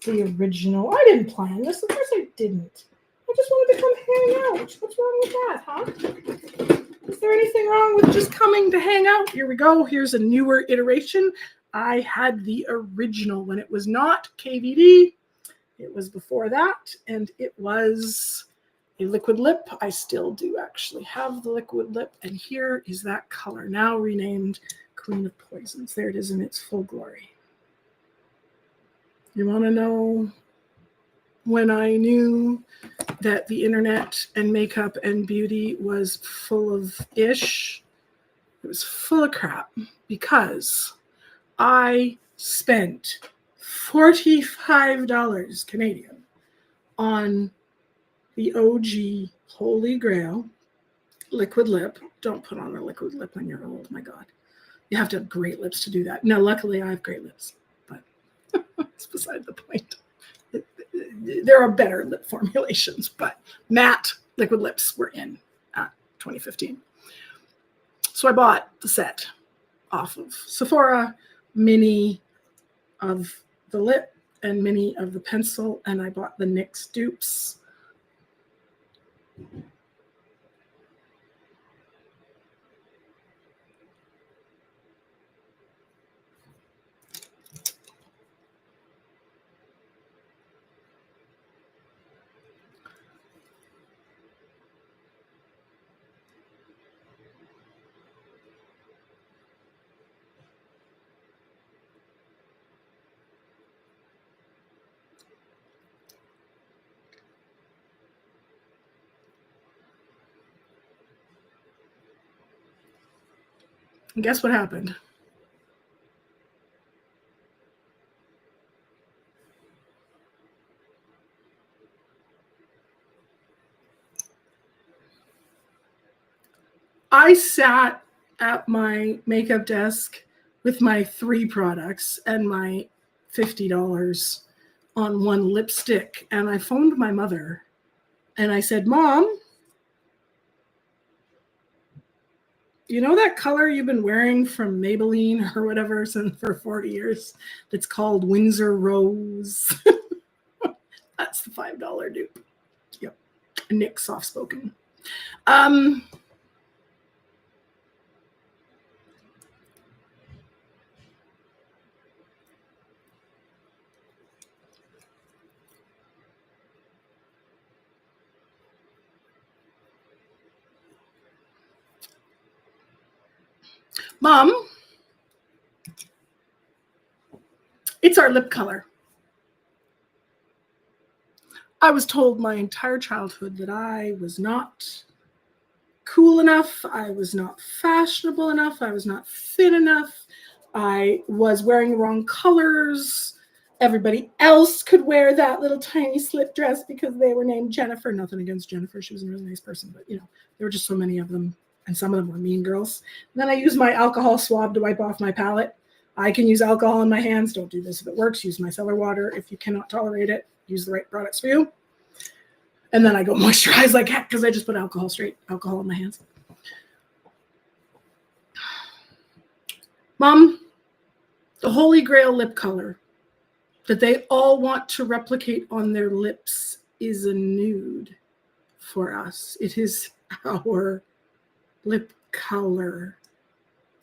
the original. I didn't plan this. Of course I didn't. I just wanted to come hang out. What's wrong with that, huh? Is there anything wrong with just coming to hang out? Here we go. Here's a newer iteration. I had the original when it was not KVD. It was before that, and it was a liquid lip. I still do actually have the liquid lip, and here is that color, now renamed Queen of Poisons. There it is in its full glory. You want to know when I knew that the internet and makeup and beauty was full of ish? It was full of crap because I spent $45 Canadian on the OG Holy Grail liquid lip. Don't put on a liquid lip when you're old. My God. You have to have great lips to do that. Now, luckily, I have great lips, but it's beside the point. There are better lip formulations, but matte liquid lips were in 2015. So I bought the set off of Sephora, mini of the lip and mini of the pencil, and I bought the NYX dupes. And guess what happened? I sat at my makeup desk with my 3 products and my $50 on one lipstick, and I phoned my mother and I said, Mom, you know that color you've been wearing from Maybelline or whatever since for 40 years that's called Windsor Rose? That's the $5 dupe. Yep. NYX Soft Spoken. Mom, it's our lip color. I was told my entire childhood that I was not cool enough, I was not fashionable enough, I was not thin enough, I was wearing the wrong colors. Everybody else could wear that little tiny slip dress because they were named Jennifer. Nothing against Jennifer. She was a really nice person, but there were just so many of them, and some of them were mean girls. And then I used my alcohol swab to wipe off my palette. I can use alcohol in my hands. Don't do this if it works. Use micellar water. If you cannot tolerate it, use the right products for you. And then I go moisturize like heck because I just put alcohol in my hands. Mom, the holy grail lip color that they all want to replicate on their lips is a nude for us. It is our lip color.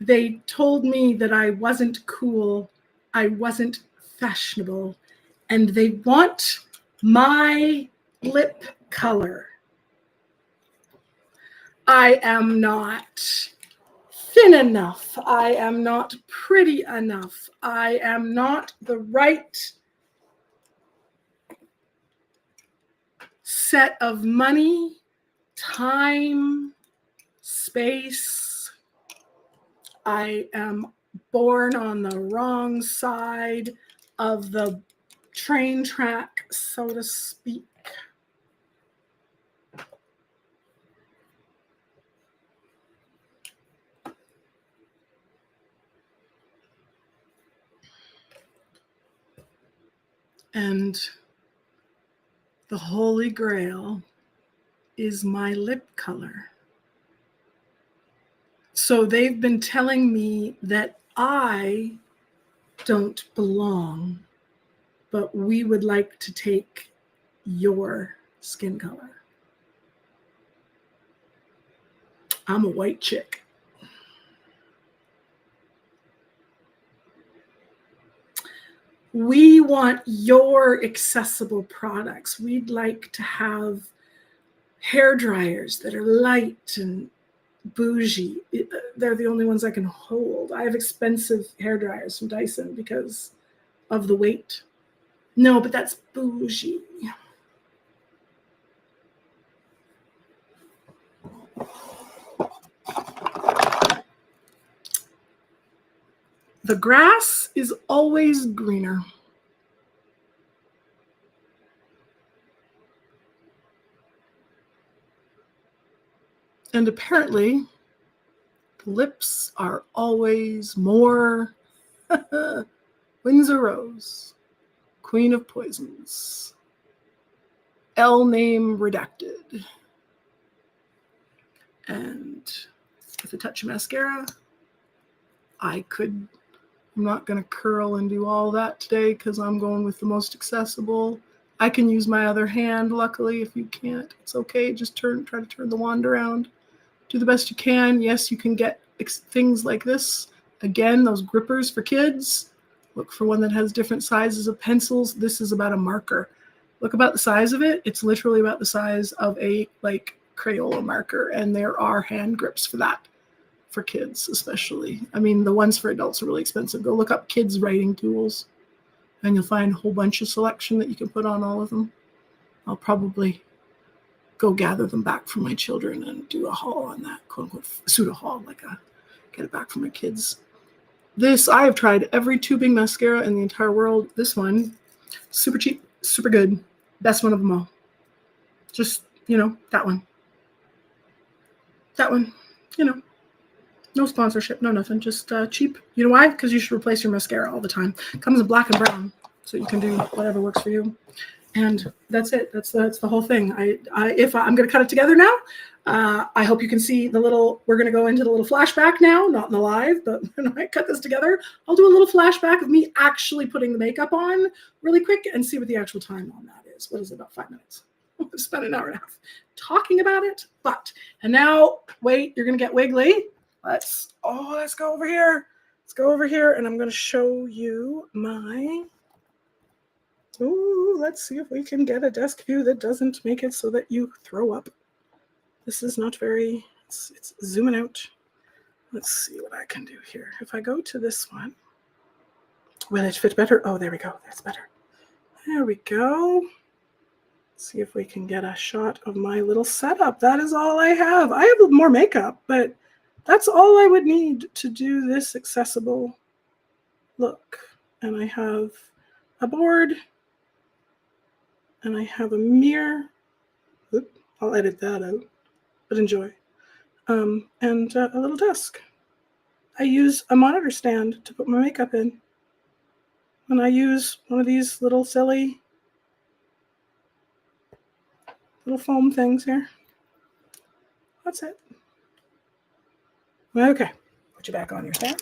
They told me that I wasn't cool, I wasn't fashionable, and they want my lip color. I am not thin enough. I am not pretty enough. I am not the right set of money, time, space. I am born on the wrong side of the train track, so to speak. And the holy grail is my lip color. So they've been telling me that I don't belong, but we would like to take your skin color. I'm a white chick. We want your accessible products. We'd like to have hair dryers that are light and bougie. They're the only ones I can hold. I have expensive hair dryers from Dyson because of the weight. No, but that's bougie. The grass is always greener. And apparently, the lips are always more Windsor Rose, Queen of Poisons, L name redacted. And with a touch of mascara, I'm not going to curl and do all that today because I'm going with the most accessible. I can use my other hand, luckily. If you can't, it's okay. Just try to turn the wand around. Do the best you can. Yes, you can get things like this. Again, those grippers for kids. Look for one that has different sizes of pencils. This is about a marker. Look about the size of it. It's literally about the size of a Crayola marker, and there are hand grips for that, for kids especially. I mean, the ones for adults are really expensive. Go look up kids writing tools, and you'll find a whole bunch of selection that you can put on all of them. I'll probably go gather them back for my children and do a haul on that, quote unquote, pseudo haul, get it back for my kids. This, I have tried every tubing mascara in the entire world. This one, super cheap, super good, best one of them all. Just, that one. That one, no sponsorship, no nothing, just cheap. You know why? Because you should replace your mascara all the time. It comes in black and brown, so you can do whatever works for you. And that's it. That's the whole thing. I'm going to cut it together now. I hope you can see we're going to go into the little flashback now, not in the live, but when I cut this together, I'll do a little flashback of me actually putting the makeup on really quick and see what the actual time on that is. What is it, about 5 minutes? I've spent an hour and a half talking about it, and now, wait, you're going to get wiggly. Let's go over here. Let's go over here, and I'm going to show you my, let's see if we can get a desk view that doesn't make it so that you throw up. This is not very, it's zooming out. Let's see what I can do here. If I go to this one, will it fit better? Oh, there we go. That's better. There we go. See if we can get a shot of my little setup. That is all I have. I have more makeup, but that's all I would need to do this accessible look. And I have a board, and I have a mirror. Oop, I'll edit that out, but enjoy. And a little desk. I use a monitor stand to put my makeup in. And I use one of these little silly little foam things here. That's it. Okay, put you back on your stand.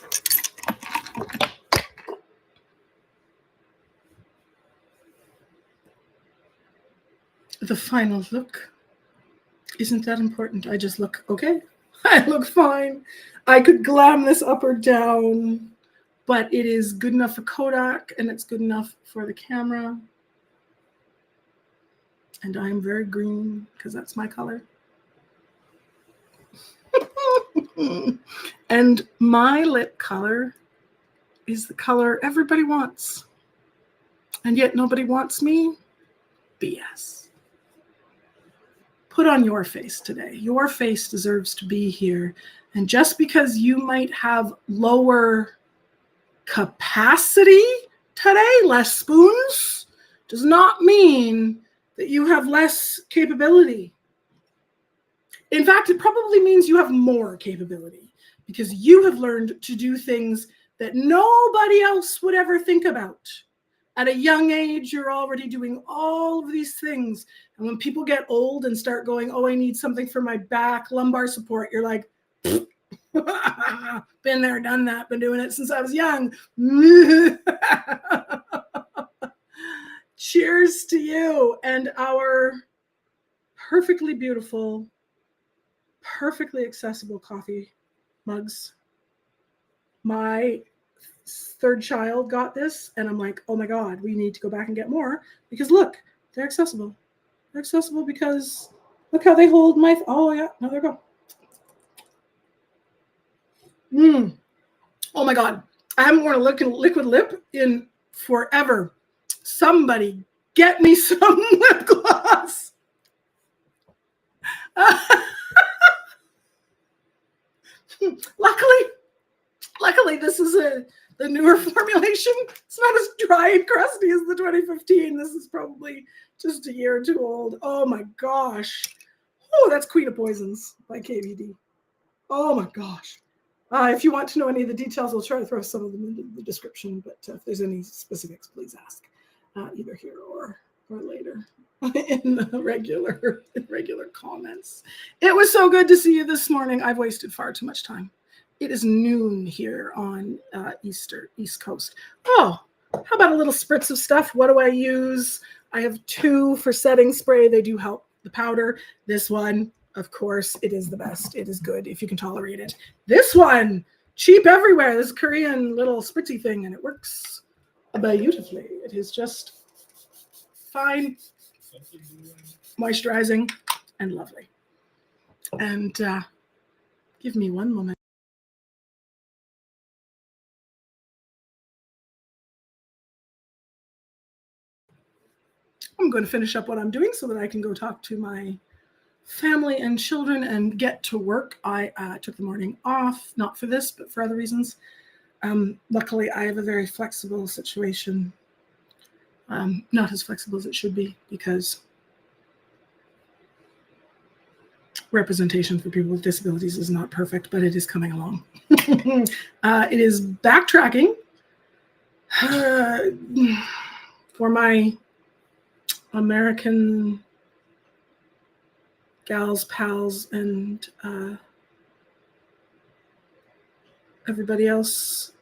The final look isn't that important. I just look okay. I look fine. I could glam this up or down, but it is good enough for Kodak and it's good enough for the camera. And I am very green because that's my color. And my lip color is the color everybody wants. And yet nobody wants me. BS. Put on your face today. Your face deserves to be here. And just because you might have lower capacity today, less spoons, does not mean that you have less capability. In fact, it probably means you have more capability because you have learned to do things that nobody else would ever think about. At a young age, you're already doing all of these things. And when people get old and start going, oh, I need something for my back, lumbar support, you're like, been there, done that, been doing it since I was young. Cheers to you and our perfectly beautiful, perfectly accessible coffee mugs. My third child got this, and I'm like, oh my God, we need to go back and get more because look, they're accessible. They're accessible because look how they hold my, oh yeah, no, there we go. Oh my God, I haven't worn a liquid lip in forever. Somebody get me some lip gloss. Luckily, this is the newer formulation. It's not as dry and crusty as the 2015. This is probably just a year or two old. Oh my gosh. Oh, that's Queen of Poisons by KVD. Oh my gosh. If you want to know any of the details, I'll try to throw some of them into the description. But if there's any specifics, please ask either here or later in the regular comments. It was so good to see you this morning. I've wasted far too much time. It is noon here on East Coast. Oh, how about a little spritz of stuff? What do I use? I have 2 for setting spray. They do help the powder. This one, of course, it is the best. It is good if you can tolerate it. This one, cheap everywhere. This Korean little spritzy thing, and it works beautifully. It is just fine, moisturizing, and lovely. And give me one moment. I'm going to finish up what I'm doing so that I can go talk to my family and children and get to work. I took the morning off, not for this, but for other reasons. Luckily, I have a very flexible situation. Not as flexible as it should be because representation for people with disabilities is not perfect, but it is coming along. It is backtracking for my American gals, pals, and everybody else.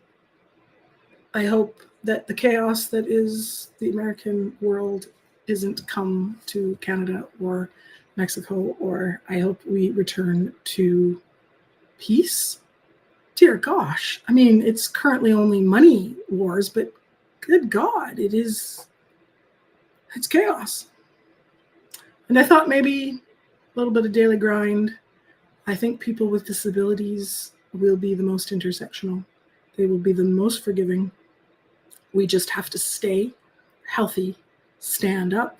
I hope that the chaos that is the American world isn't come to Canada or Mexico, or I hope we return to peace. Dear gosh, I mean, it's currently only money wars, but good God, it's chaos. And I thought maybe a little bit of daily grind. I think people with disabilities will be the most intersectional. They will be the most forgiving. We just have to stay healthy, stand up,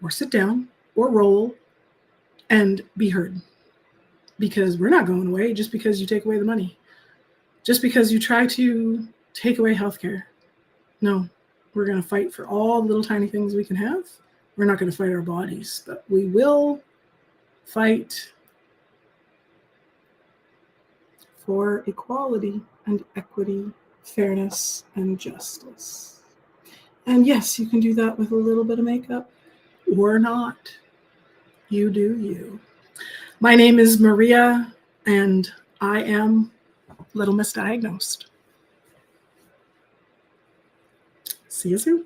or sit down, or roll, and be heard. Because we're not going away just because you take away the money. Just because you try to take away healthcare. No, we're going to fight for all the little tiny things we can have. We're not going to fight our bodies, but we will fight for equality and equity, fairness and justice. And yes, you can do that with a little bit of makeup or not. You do you. My name is Maria, and I am Little Misdiagnosed. See you soon.